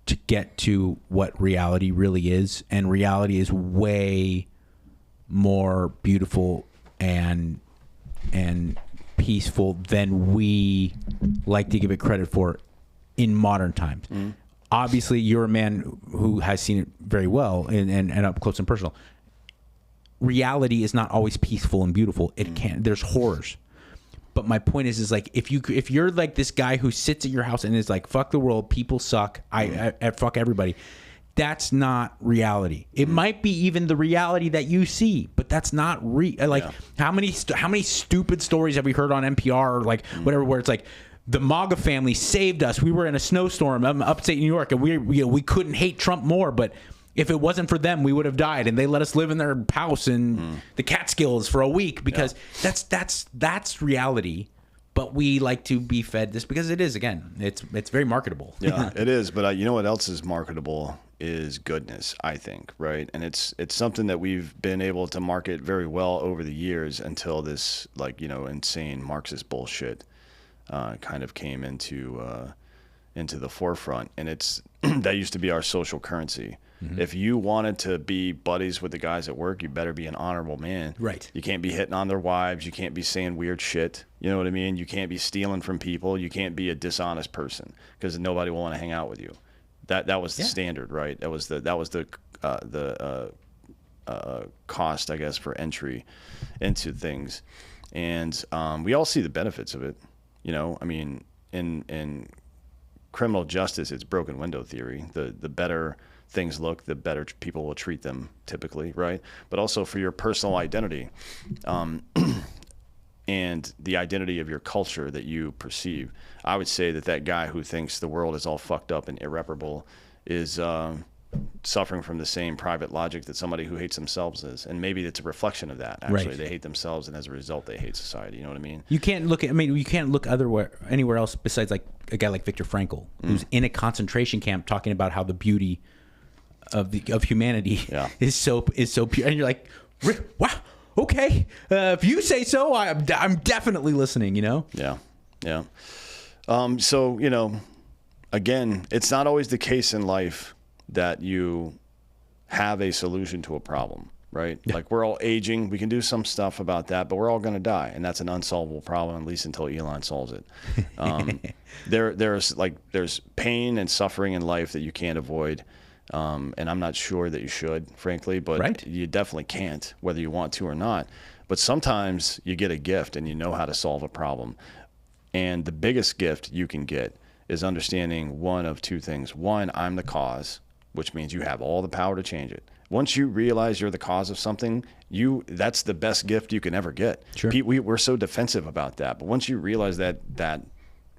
to get to what reality really is. And reality is way more beautiful and peaceful than we like to give it credit for in modern times. Mm-hmm. Obviously, you're a man who has seen it very well and up close and personal. Reality is not always peaceful and beautiful. It can. There's horrors. But my point is like, if you're like this guy who sits at your house and is like, fuck the world, people suck, I fuck everybody, that's not reality. It might be even the reality that you see, but that's not how many stupid stories have we heard on NPR or like whatever, where it's like, the MAGA family saved us. We were in a snowstorm upstate New York, and we couldn't hate Trump more, but if it wasn't for them, we would have died, and they let us live in their house in the Catskills for a week, because that's reality. But we like to be fed this because it is, again, it's very marketable. Yeah, it is. But you know what else is marketable is goodness, I think, right? And it's something that we've been able to market very well over the years until this insane Marxist bullshit kind of came into the forefront, and that used to be our social currency. Mm-hmm. If you wanted to be buddies with the guys at work, you better be an honorable man. Right. You can't be hitting on their wives. You can't be saying weird shit. You know what I mean? You can't be stealing from people. You can't be a dishonest person, because nobody will want to hang out with you. That was the standard, right? That was the cost, I guess, for entry into things, and we all see the benefits of it. You know, I mean, in criminal justice, it's broken window theory. The better things look, the better people will treat them, typically, right? But also for your personal identity and the identity of your culture that you perceive. I would say that guy who thinks the world is all fucked up and irreparable is suffering from the same private logic that somebody who hates themselves is. And maybe it's a reflection of that, actually. Right. They hate themselves, and as a result, they hate society. You know what I mean? You can't look anywhere else besides like a guy like Viktor Frankl, who's in a concentration camp talking about how the beauty of humanity is so pure. And you're like, wow, okay. If you say so, I'm definitely listening, you know? Yeah. Yeah. So, again, it's not always the case in life that you have a solution to a problem, right? Yeah. Like, we're all aging. We can do some stuff about that, but we're all going to die. And that's an unsolvable problem, at least until Elon solves it. There's pain and suffering in life that you can't avoid. And I'm not sure that you should, frankly, but you definitely can't, whether you want to or not. But sometimes you get a gift and you know how to solve a problem. And the biggest gift you can get is understanding one of two things. One, I'm the cause, which means you have all the power to change it. Once you realize you're the cause of something, that's the best gift you can ever get. Sure. We're so defensive about that. But once you realize that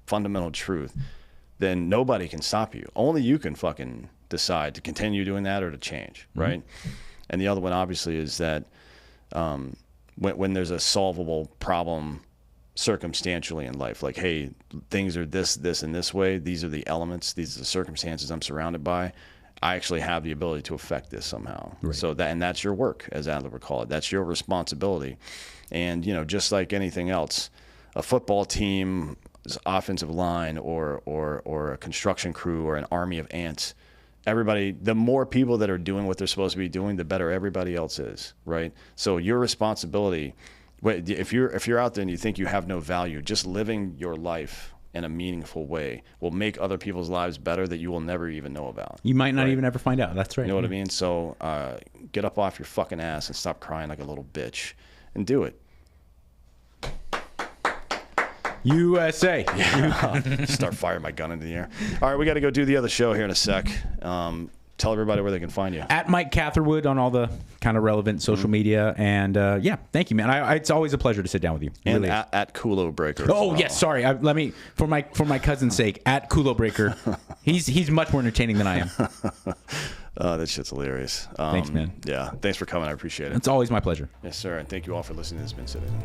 fundamental truth, then nobody can stop you. Only you can fucking decide to continue doing that or to change, right? Mm-hmm. And the other one, obviously, is that when there's a solvable problem circumstantially in life, like, hey, things are this, and this way. These are the elements. These are the circumstances I'm surrounded by. I actually have the ability to affect this somehow. Right. So that's your work, as Adler would call it. That's your responsibility. And, you know, just like anything else, a football team's offensive line or a construction crew or an army of ants, everybody, the more people that are doing what they're supposed to be doing, the better everybody else is, right? So your responsibility, if you're out there and you think you have no value, just living your life in a meaningful way will make other people's lives better that you will never even know about. You might not even ever find out. That's right. You know what I mean? So get up off your fucking ass and stop crying like a little bitch and do it. USA. Yeah. Start firing my gun into the air. All right, we got to go do the other show here in a sec. Tell everybody where they can find you. At Mike Catherwood on all the kind of relevant social media. And yeah, thank you, man. It's always a pleasure to sit down with you. And really at Kulo Breaker. Oh, yes. Sorry. Let me, for my cousin's sake, at Kulo Breaker. He's much more entertaining than I am. That shit's hilarious. Thanks, man. Yeah. Thanks for coming. I appreciate it. It's always my pleasure. Yes, sir. And thank you all for listening to The Spin Citizen.